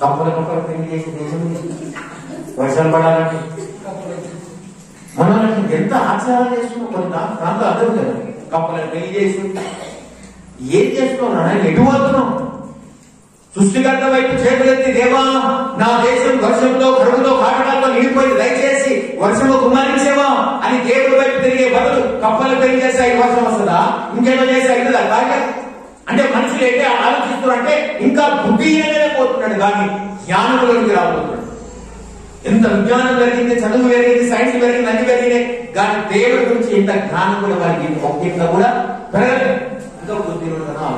కప్పల కప్పలు పెళ్లి చేసి దేశం వర్షాలు పడాలంటే మనం ఎంత ఆచారాలు చేస్తున్నాం. కొన్ని దాంట్లో అర్థం కదా. కప్పలను పెళ్లి చేసి ఏం చేస్తున్నాం? ఎటు పోతున్నాం? సృష్టికర్త వైపు చేతులెత్తి, దేవా నా దేశం వర్షంతో కరువుతో కాటకాలతో నిండిపోయింది, దయచేసి వర్షంలో కుమారించేవా అని దేవుడి వైపు తిరిగే బదులు కప్పలు పెళ్లి చేస్తే వర్షం వస్తుందా? ఇంకేదో చేస్తే అవుతుందా? బాగా అంటే మనుషులు ఏంటి ఆలోచిస్తున్నారు అంటే ఇంకా బుద్ధిహీనంగానే పోతున్నాడు, కానీ జ్ఞానంలోకి రాబోతున్నాడు. ఎంత విజ్ఞానం పెరిగింది, చదువు పెరిగింది, సైన్స్ పెరిగింది, అన్ని పెరిగినాయి, కానీ దేవుడి గురించి ఇంత జ్ఞానం కూడా వారికి ఒక్కింత కూడా పెరగలేదు. ఇంకా బుద్ధిహీనుడుగా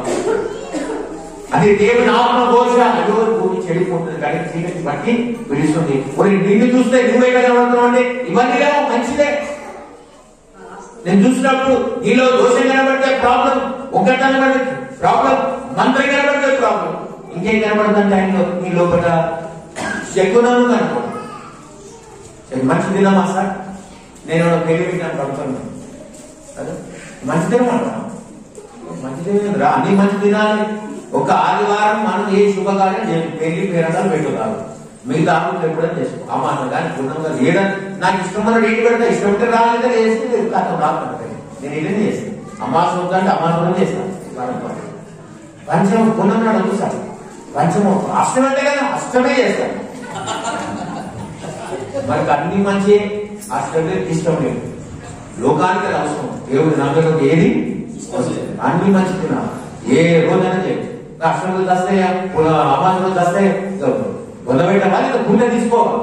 అది దేవుని ఆత్మ ఘోష. అదో భూమి చెడిపోతుంది, కానీ చీకటి బట్టి పిలుస్తుంది. నిన్ను చూస్తే నువ్వే కనబడుతున్నావు అంటే ఇవన్నీ లేవు, మంచిదే. నేను చూసినప్పుడు నీలో దోషం కనబడితే ప్రాబ్లం, ఒకటి కనబడితే ప్రాబ్లం, మంత్రం కనబడితే ప్రాబ్లం, ఇంకేం కనబడుతుంటే ఆయనలో నీ లోపల శకునాలు కనబడు. మంచి దినమా సార్? నేను పెళ్లి పెట్టాను పడుతున్నాను, మంచి దినం అంట. మంచి దినం రా, అన్ని మంచి దినాలు. ఒక ఆదివారం మనం ఏ శుభకార్యం పెళ్లి పేరంటాలు పెట్టుకోవాలి, మిగతా ఆరోగ్యం ఎప్పుడైనా చేసుకో. అమ్మాను కానీ పూర్ణంగా లేదని నాకు ఇష్టమైన ఏంటి పెడతా, ఇష్టం ఉంటే రాలేదా చేస్తే అతను రాకుంటాయి. నేను ఏదైనా చేస్తాను. అమాసం వద్దంటే అమాసం చేస్తాను. పంచమం పూర్ణంగా చూసాను. పంచమం అష్టం అంటే కదా, అష్టమే చేస్తాను. మనకు అన్ని మంచి అష్టం లేదు, ఇష్టం లేదు. లోకానికి అది అవసరం. దేవుడి నమ్మకం ఏది అన్ని మంచి తినా ఏ రోజైనా చేయండి. అష్టంలో దస్తాయి, అమాసంలో దస్తాయి, వదలబెట్టవా లేదా గుండె తీసుకోవాలి.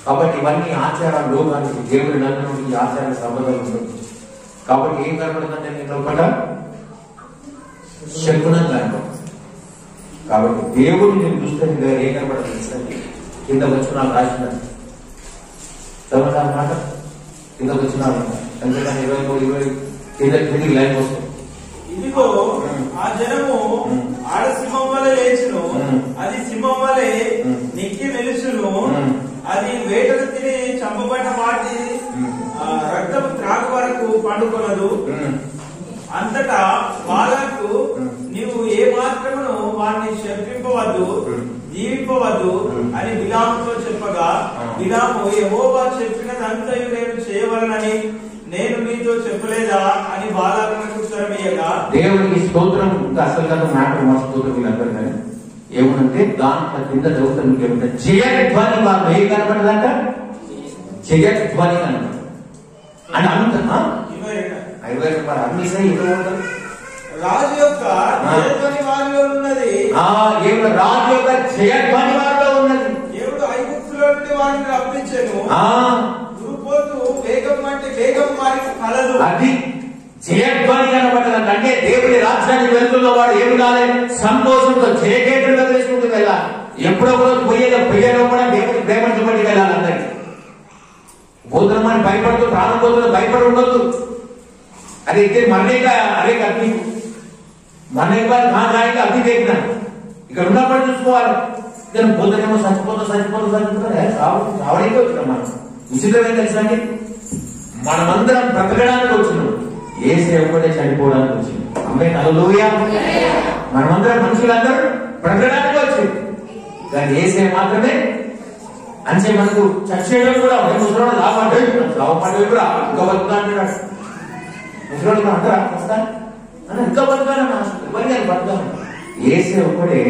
కాబట్టి ఇవన్నీ ఆచారాలు లోకానికి, దేవుడి నమ్మకం ఈ ఆచార సంబంధాలు ఉంటుంది. కాబట్టి ఏం కనపడుతుందంటే నేను లోపల శకునం కనపడుతుంది. కాబట్టి దేవుడిని నేను చూస్తే ఏం కనపడుతుంది? కింద వచ్చిన రాసిన మాట కింద వచ్చిన ఎందుకంటే 23 కిందికి లైన్ వస్తుంది.
ఇదిగో ఆ జనము ఆడ సింహం వలె లేచును, అది సింహం వలె నెక్కి వెలుచును, అది వేటను తిని చంపబడిన వాటి రక్తం త్రాగు వరకు పండుకొనదు. అంతటా వాళ్ళకు నీవు ఏ మాత్రమును వారిని శపింపవద్దు, జీవింపవద్దు అని బిలాముతో చెప్పగా, బిలాము యెహోవా చెప్పినదంతయు నేను చేయవలనని నేను నీతో చెప్పలేదా అని బాలాకునకు ఉత్తరమియ్యగా, దేవునికి
స్తోత్రం. అసలు కదా మ్యాటర్ మా స్తోత్రం వీళ్ళందరూ కానీ ఏమనంటే దాంట్లో కింద చదువుతారు. ఏమంటే జయధ్వని వారు ఏ కనపడదంట, జయధ్వని కనపడ అని అంటున్నా. 22 అన్ని సై
రాజు యొక్క జయధ్వని వారిలో ఉన్నది,
రాజు యొక్క జయధ్వని వారిలో ఉన్నది.
దేవుడు ఐగుప్తులో నుండి వారిని రప్పించెను, దురుపోతు వేగం అంటే వేగం వారికి కలదు.
అది జయధ్వని కనబడ్డదంట. అంటే దేవుడి రాజ్యానికి వెళ్తున్న వాడు ఏమి కాలేదు, సంతోషంతో జయకేతులుగా వేసుకుంటూ వెళ్ళాలి. ఎప్పుడో రోజు పొయ్యేలో కూడా దేవుడి ప్రేమించబడి వెళ్ళాలి. అందరికి పోతున్నామని భయపడుతూ, ప్రాణం పోతున్నా భయపడి ఉండొద్దు. అది ఇద్దరు మరణేగా అరే అగ్ని మరణేగా నా గాయంగా అగ్ని దేకినా ఇక్కడ ఉన్నప్పుడు చూసుకోవాలి. ఇద్దరు పోతేనేమో చచ్చిపోతా రావడానికి వచ్చినాం. మనం ఉచితమే తెలుసండి, మనమందరం బ్రతకడానికి వచ్చినాం, ఏసే ఒక్కటే చనిపోవడానికి వచ్చింది. అమ్మే హల్లెలూయా. మనమందరం మనుషులందరూ బ్రతకడానికి వచ్చింది, కానీ ఏసే మాత్రమే అంటే మనకు చచ్చేయడం కూడా ముసలి లాభపడ్డాడు కూడా ఇంకా బతుకుతా అంటున్నాడు. ముసలి అంటారా వస్తాను అని ఇంకా బతకాలని ఆశ ఎవరికి అది బతకాలి. ఏసే ఒక్కడే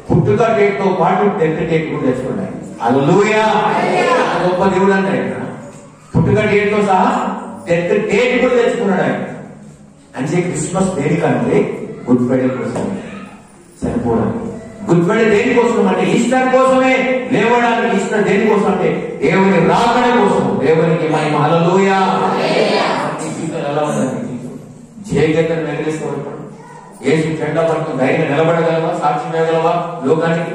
పుట్టుక డేట్ తో పాటు డెత్ డేట్ కూడా తెచ్చుకున్నాయి. హల్లెలూయా, గొప్ప దేవుడు అంటే ఆయన పుట్టుక డేట్ తో సహా డెత్ డేట్ కూడా తెచ్చుకున్నాడు ఆయన. అంటే క్రిస్మస్ దేనికంటే గుడ్ ఫ్రైడే కోసం చనిపోవడానికి. గుడ్ ఫ్రైడే దేనికోసం అంటే ఈస్టర్ కోసమే లేవడానికి. ఈస్టర్ దేనికోసం అంటే దేవుని రాకడ కోసం. దేవునికి మహిమ. హల్లెలూయా. ఎలా ఉందండి జయగతను వెలిగిస్తూ యేసు చెడ్డ పట్టుకుని ధైర్యం నిలబడగలవా? సాక్షి వేయగలవా లోకానికి?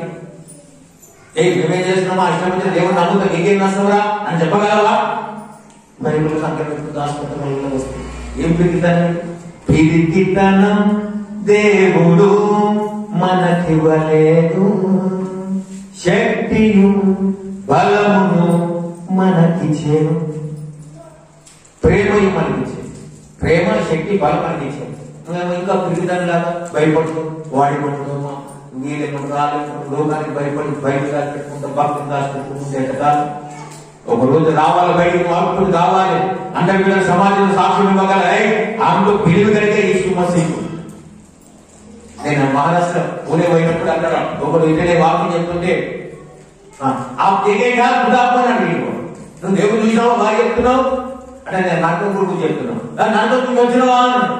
మేమేం చేస్తున్నామా? ఇష్టమైతే దేవుడు నమ్ముతా నీకేం నష్టంరా అని చెప్పగలవా? బైబిల్ సంఖ్య దాచుకుంటే వస్తుంది. ఏం పిరికితనం? పిరికితనం దేవుడు మనకివ్వలేదు, శక్తియు బలమును మనకిచ్చేను. ప్రేమ మనకిచ్చేది. ప్రేమ శక్తి బలం మనకిచ్చేది. నువ్వేమో ఇంకా పిరికితనం లాగా భయపడుతూ వాడి పడుతున్నామా వీళ్ళేమంటారు రాలేమంటారు లోకానికి భయపడి బయట దాచిపెట్టుకుంటా భక్తిని దాచిపెట్టుకుంటే ఎట్టకాదు. ఒక రోజు రావాలి బయటకు వాడుతుంది కావాలి అంటే వీళ్ళ సమాజంలో సాక్ష్యం ఇవ్వగల ఆమెతో పిలువ కలిగే ఈ సుమసీకు. నేను మహారాష్ట్ర పూణే పోయినప్పుడు అక్కడ ఒకరు ఇతనే వాక్యం చెప్తుంటే ఆ తెగేగా ఉదాహరణ నువ్వు దేవుడు చూసినావా బాగా చెప్తున్నావు అంటే నేను నాటకం కూడా చెప్తున్నావు నాటకం నువ్వు వచ్చినావా అన్నాడు.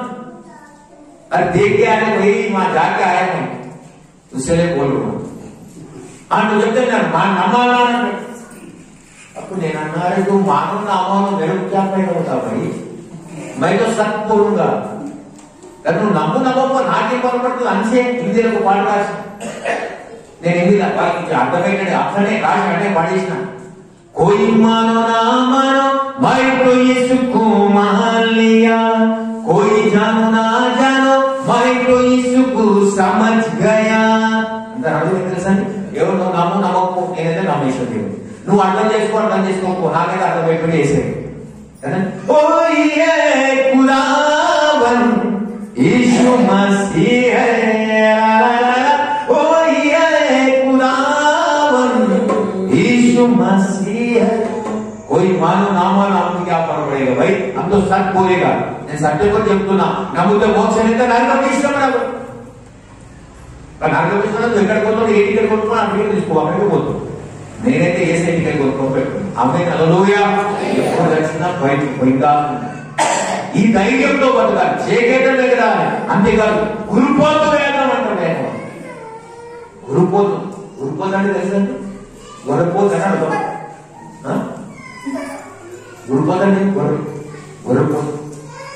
अरे देख के आने वही वहां जाके आया मैं उससे बोल रहा हूं हाँ तो जब तक नम्माना अब నేను అన్నారే तू मानो ना मानो मेरे को क्या फायदा होता भाई, मैं तो सच बोलूंगा. నువ్వు నమ్ము నమ్మకు నాకేం పొరపడుతుంది అంతే. హిందీలో పాట రాసి నేను హిందీలో వాళ్ళకి అర్థమైనది అట్లనే రాసి అంటే పాడేసిన. कोई मानो ना मानो मैं तो यीशु को मान लिया, कोई जानो ना जानो मैं तो यीशु को समझ गया. అంటే అర్థం ఏంటి తెలుసా? ఎవరు నువ్వు నమ్ము నమ్మకు నేనైతే నమ్మేశ్వర దేవుడు. నువ్వు అర్థం చేసుకోకు నాకైతే అర్థం అయిపోయి వేసేది. ఓ ये खुदावन यीशु मसीह है, ओ ये खुदावन यीशु मसीह है. कोई मानो ना मानो हमको क्या फर्क पड़ेगा भाई, हम तो सच बोलेगा. నేను సత్యం కూడా చెప్తున్నా. నమ్మితే మోక్షం అయితే నరకం ఇష్టం రాదు. నరకం ఇష్టం ఎక్కడికి పోతాడు ఏ టికెట్ కొనుక్కో అక్కడికి తీసుకో అక్కడికి పోతాడు. నేనైతే ఏ సైడ్ టికెట్ కొనుక్కోబెట్టు అమ్మే హల్లెలూయా. ఎప్పుడు వచ్చినా బయటకు పోయిందా ఈ ధైర్యంతో బతకాలి. చేకేటం దగ్గర అంతేకాదు గురుపోతు వేదం అంటాడు. గురుపోతు గురుపోతు అంటే తెలుసండి గొర్రెపోతు అని అర్థం. గురుపోతు అంటే గొర్రెపోతు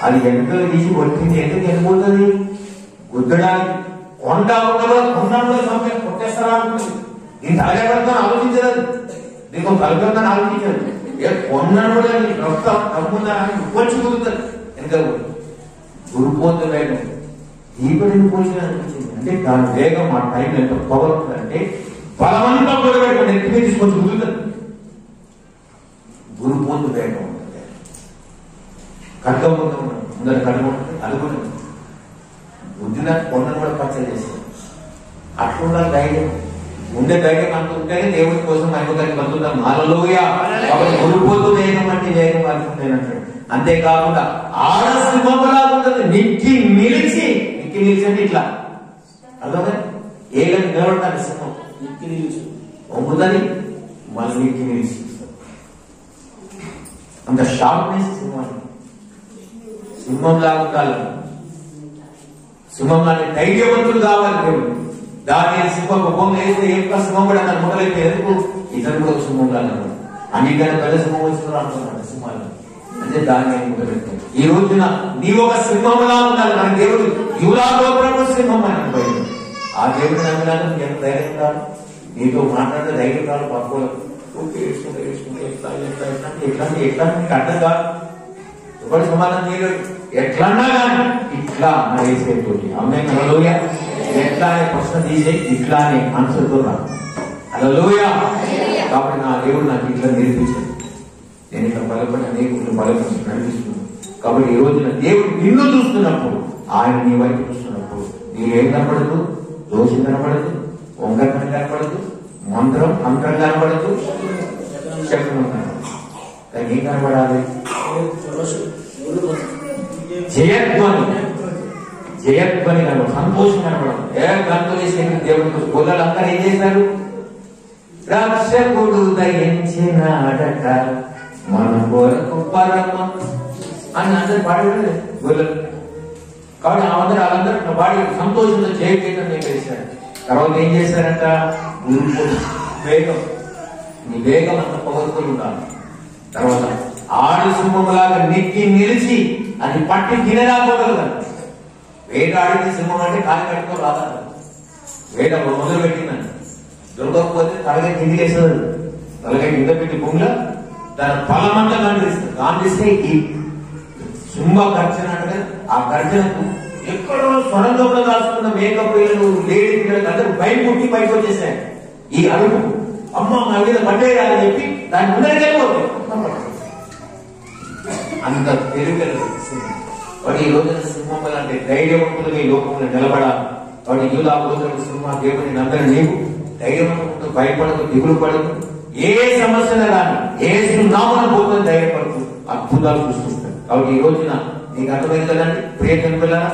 అది ఎంతో తీసి కొట్టింది ఎందుకు వెళ్ళిపోతుంది గుద్దడానికి. కొండ కొండలో సమయం కొట్టేస్తారా అనుకుంటుంది. దీని తలగడతాను ఆలోచించదు, నీకు కలగడతాను ఆలోచించదు. ఏ కొండను కూడా నీ రక్తం కమ్ముందా వచ్చి కుదురుతుంది ఎంత గురిపోతు వేగం దీపడిని పోసిన అనిపించింది. అంటే దాని వేగం ఆ టైంలో ఎంత పవర్ ఉంటుందంటే బలమంతా కూడా పెట్టుకుని ఎత్తుమే తీసుకొచ్చి కుదురుతుంది. గురిపోతు వేగం ఉంటుంది. కడక ముందర కడుపు ఉంటుంది అనుకుని బుద్ధిన కొండను కూడా పచ్చడి చేస్తుంది. అట్లుండా ధైర్యం ఉండే ధైర్యం అంత ఉంటేనే దేవుడి కోసం అయిపోతానికి బతుకుతాం. హల్లెలూయా. కాబట్టి గురిపోతూ వేగం అంటే వేగం అనుకుంటేనంటాడు. అంతేకాకుండా ఆడ సింహంలా ఉంటుంది. నిక్కి నిలిచి అంటే ఇట్లా అర్థమే ఏగని నిలబడతాను సింహం నిక్కి నిలిచి వంగుదని మళ్ళీ నిక్కి నిలిచి అంత షార్ప్నెస్ సింహంలా ఉండాలి. సింహం లాంటి ధైర్యవంతులు కావాలి దేవుడు. దాని సింహం బొమ్మ వేస్తే ఏం సింహం కూడా తన మొదలైతే ఎందుకు ఇతను కూడా సింహం లాగా అన్నిటికన్నా పెద్ద సింహం వచ్చిన అంటున్నాడు సింహాలు అంటే దాన్ని మొదలెట్టాడు. ఈ రోజున నీవు ఒక సింహంలా ఉండాలి. మన దేవుడు యువరాగోపురము సింహం అని అనుకోండి. ఆ దేవుడు నమ్మినాను ఎంత ధైర్యం కాదు. నీతో మాట్లాడితే ధైర్యం కాదు. పక్కలకు ఎట్లా నీకు అర్థం కాదు. ఒకటి సమాధానం చేయలేదు. ఎట్లన్నా కానీ ఇట్లా వేసేతోటి అమ్మే హల్లెలూయా. ఎట్లా అనే ప్రశ్న తీసే ఇట్లా అనే ఆన్సర్తో రా. హల్లెలూయా. కాబట్టి నా దేవుడు నాకు ఇట్లా నేర్పించాడు. నేను ఇట్లా బలపడి అనేకులు బలపడి నడిపిస్తున్నాను. కాబట్టి ఈ రోజున దేవుడు నిన్ను చూస్తున్నప్పుడు ఆయన నీ వైపు చూస్తున్నప్పుడు నీవేం కనపడదు, దోషం కనపడదు, వంగకం కనపడదు, మంత్రం కనపడదు, శకునం కనపడదు. కానీ ఏం కనపడాలి? జయధ్వని జయధ్వని కనబడదు, సంతోషం కనబడదు. గంతులేసి దేవుడికి గొల్లలందరూ ఏం చేశారు? రక్షకుడు దయించినాడట మన కొరకు పరమ అని అందరు పాడారు గొల్లలు. కాబట్టి వాళ్ళందరూ వాడి సంతోషంతో చేయకేతం చేశారు. తర్వాత ఏం చేశారంట? వేగం, నీ వేగం అంత పవర్ఫుల్ ఉండాలి. తర్వాత ఆడు సింహంలాగా నెక్కి నిలిచి అది పట్టి తినరాకూడదు కదా. వేటాడితే సింహం అంటే కాలి కట్టుకో రాదా? వేట మొదలు పెట్టిందని దొరకకపోతే తలగా కిందికి వేస్తుంది. తలగా కింద పెట్టి భూమిలో దాని ఫలమంతా కనిపిస్తుంది. కనిపిస్తే ఈ సింహ గర్జన అంటే ఆ గర్జనకు ఎక్కడో స్వరంగంలో దాచుకున్న మేకప్ పిల్లలు, లేడీ పిల్లలు అందరూ భయం పుట్టి బయటకు వచ్చేసాయి. ఈ అడుగు అమ్మ నా మీద పడ్డాయని చెప్పి దాని ముందరికి వెళ్ళిపోతాయి. అంత తెలుగు వాడు ఈ రోజున సింహం అంటే ధైర్యవంతులుగా ఈ లోకంలో నిలబడాలి. వాడు యూదా రోజులకు సింహ దేవుని అందరూ నీవు ధైర్యవంతులతో భయపడదు, దిగులు పడదు. ఏ సమస్యలు కానీ ఏ నామన పోతుంది ధైర్యపడుతూ అద్భుతాలు చూస్తుంటారు. కాబట్టి ఈ రోజున నీకు అర్థమైంది కదండి ప్రియతమ పిల్లరా.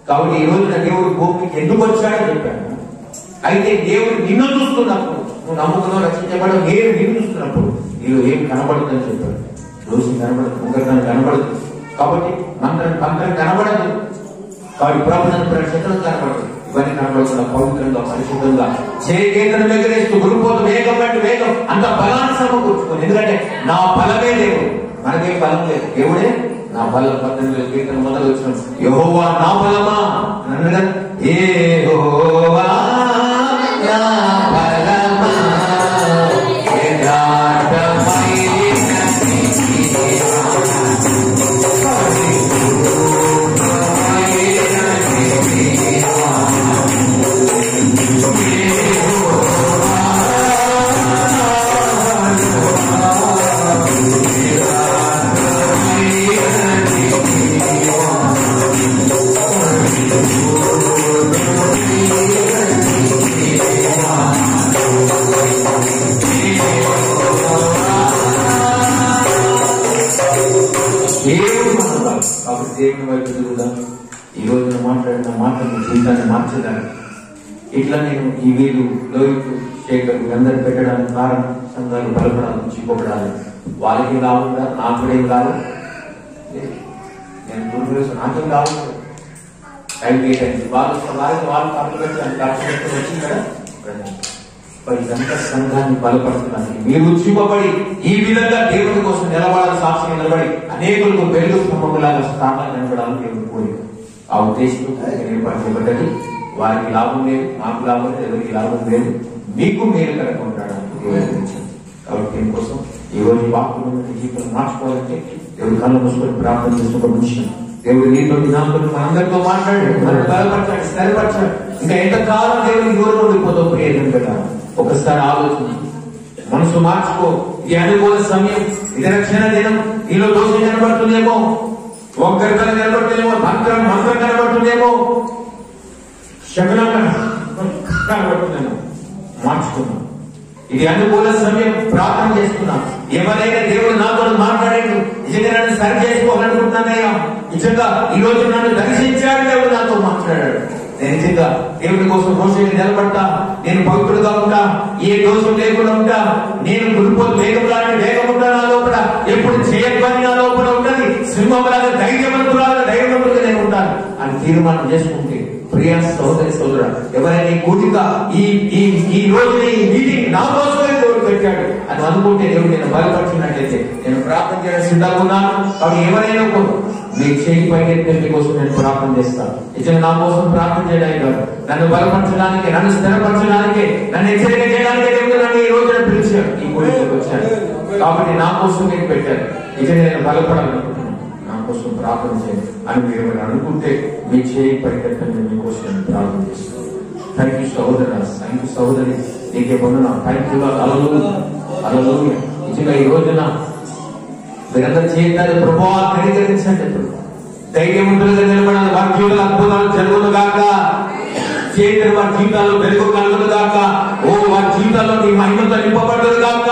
కాబట్టి ఈ రోజున దేవుడు భూమికి ఎందుకు వచ్చాడని చెప్పాను. అయితే దేవుడు నిన్ను చూస్తున్నప్పుడు, నువ్వు నమ్ముకున్నావు రక్షించబడవు, నేను నిన్ను చూస్తున్నప్పుడు నీలో ఏం కనబడుతుందని చెప్పాడు. దోషం కనబడదు, ముఖం కనబడదు, కాబట్టి మంత్రం కనబడదు, కాబట్టి ప్రభుత్వం ప్రక్షేత్రం కనబడదు. ఇవన్నీ కనబడుతున్న పవిత్రంగా పరిశుద్ధంగా చేయకేతను ఎగరేస్తూ గురుపోతు వేగం బట్టి వేగం అంత బలాన్ని సమకూర్చుకోండి. ఎందుకంటే నా బలమే దేవుడు, మనకేం బలం లేదు, దేవుడే నా బలం. 18 కీర్తన మొదలు వచ్చిన యెహోవా నా బలమా అనగా యెహోవా నా బలమా కాబట్టి దేవుని వైపు తిరుగుదాం. ఈ రోజున మాట్లాడిన మాటలు జీవితాన్ని మార్చడానికి ఇట్లా నేను ఈ వీలు లోయకు శేఖర్ అందరు పెట్టడానికి కారణం సంఘాలు బలపడాలి, చిక్కుపడాలి. వాళ్ళకి కాకుండా నాకు కూడా ఏం కాదు, నేను గురువు నాకేం కాదు. టైం కేటాయించి వాళ్ళు ఖర్చు పెట్టడానికి ఖర్చు పెట్టుకుని వచ్చింది కదా. ఇదంతా సంఘాన్ని బలపరచడానికి మీరు చూపబడి ఈ విధంగా దేవుడి కోసం నిలబడాలి, సాక్షిగా నిలబడి అనేకులకు వెలుగు స్తంభంలాగా స్థానాలు నిలబడాలని దేవుడు కోరిక. ఆ ఉద్దేశంతో ఏర్పాటు చేయబడ్డది. వారికి లాభం లేదు, మాకు లాభం లేదు, ఎవరికి లాభం లేదు, మీకు మేలు కనుకుంటాడానికి దేవుడు. కాబట్టి దీనికోసం ఈ రోజు వాక్యం జీవితం మార్చుకోవాలంటే దేవుడు కళ్ళు మూసుకొని ప్రార్థన చేసుకున్న మనిషి దేవుడు నీతో నాతో మనందరితో మాట్లాడాడు, మనం బలపరచాడు, స్థిరపరచాడు. ఇంకా ఎంతకాలం దేవుడికి దూరం ఉండిపోతావు ప్రయత్నం కదా. ఒకసారి ఆలోచన మనసు మార్చుకో. ఇది అనుకూల సమయం, ఇది రక్షణ దినం. నీలో దోషం కనబడుతుందేమో, ఒక్కరికల కనబడుతుందేమో, మంత్రం కనబడుతుందేమో, శకలం కనబడుతుందేమో. మార్చుకున్నాం. ఇది అనుకూల సమయం, ప్రార్థన చేస్తున్నాం. ఎవరైనా దేవుడు నాతో మాట్లాడాడు, నిజంగా నన్ను సరి చేసుకోవాలనుకుంటున్నానయ్యా, నిజంగా ఈ రోజు నన్ను దర్శించాడు, దేవుడు నాతో మాట్లాడాడు, నేను నిజంగా దేవుడి కోసం మోసేది నిలబడతా, నేను పవిత్రుడుగా ఉంటా, ఏ దోషం లేకుండా ఉంటా, నేను గురుపోతు వేగం లాంటి వేగం ఉంటా, నా లోపల ఎప్పుడు చేయబడి నా లోపల ఉన్నది సింహంలాగా ధైర్యవంతులుగా నేను ఉంటాను అని తీర్మానం చేసుకుంటే ప్రియ సోదరి సోదర, ఎవరైనా కూడిక ఈ రోజు ఈ మీటింగ్ నా కోసమే దేవుడు పెట్టాడు అని అనుకుంటే దేవుడు నేను బలపరిచినట్లయితే నేను ప్రార్థన చేయడం సిద్ధంగా ఉన్నాను. కాబట్టి ఎవరైనా మీ చేయి పైకి కోసం నేను ప్రార్థన చేస్తాను. నిజంగా నా కోసం ప్రార్థన చేయడానికి కాదు, నన్ను బలపరచడానికి, నన్ను స్థిరపరచడానికి, నన్ను హెచ్చరిక చేయడానికి దేవుడు నన్ను ఈ రోజున పిలిచాడు, ఈ కూడికి వచ్చాడు. కాబట్టి నా కోసం నేను పెట్టాను. నిజంగా నేను బలపడాలనుకుంటున్నాను, నా కోసం ప్రార్థన చేయండి అని మీరు అనుకుంటే మీ చేయి పరిగెత్తని మీకోసం నేను ప్రార్థన చేస్తాను. థ్యాంక్ యూ సహోదర, థ్యాంక్ యూ సహోదరి, నీకే పొందున్నా. థ్యాంక్ యూ అలలు. నిజంగా ఈ రోజున మీరందరూ చేయాలి, ప్రభావాలు కనికరించండి. ధైర్యవంతులుగా నిలబడాలి, వారి జీవితాలు అద్భుతాలు జరుగును గాక, చేతులు వారి జీవితాల్లో వెలుగు కలుగును గాక, వారి జీవితాల్లో నీ మహిమతో నింపబడదు గాక.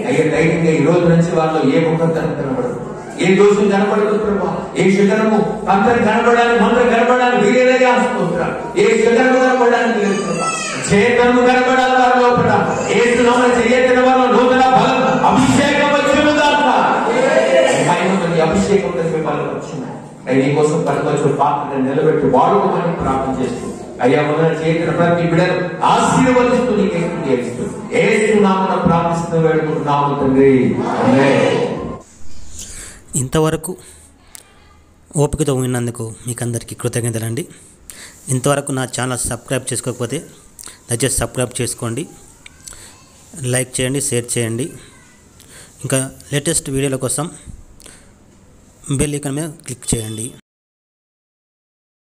అయ్యే ధైర్యంగా ఈ రోజు నుంచి వాళ్ళు ఏ ముఖం కనబడదు, ఏ దోషం కనబడదు ప్రభా, ఏ శకనము అందరు కనబడాలి, మందరు కనబడాలి వీరేదయ్యా స్తోత్రం. ఏ శకనము కనబడడానికి లేదు ప్రభా, చేతము కనబడాలి వారి లోపల. ఏసునామమున చేయబడిన వారిలో నూతన బలం అభిషేకం వచ్చునుగాక. మహిమతో అభిషేకం మిమ్మల్ని వచ్చును. నీ కోసం పనికొచ్చిన పాత్రను నిలబెట్టి వాడుకోమని ప్రార్థన చేస్తూ అయ్యా మొదల చేసిన ప్రతి బిడ్డను ఆశీర్వదిస్తూ నీకు చేస్తూ ఏసునామమున ప్రార్థిస్తూ వేడుకుంటున్నాము తండ్రి. ఆమేన్.
ఇంతవరకు ఓపికతో విన్నందుకు మీకు అందరికీ కృతజ్ఞతలండి. ఇంతవరకు నా ఛానల్ సబ్స్క్రైబ్ చేసుకోకపోతే దయచేసి సబ్స్క్రైబ్ చేసుకోండి, లైక్ చేయండి, షేర్ చేయండి. ఇంకా లేటెస్ట్ వీడియోల కోసం బెల్ ఐకాన్ మీద క్లిక్ చేయండి.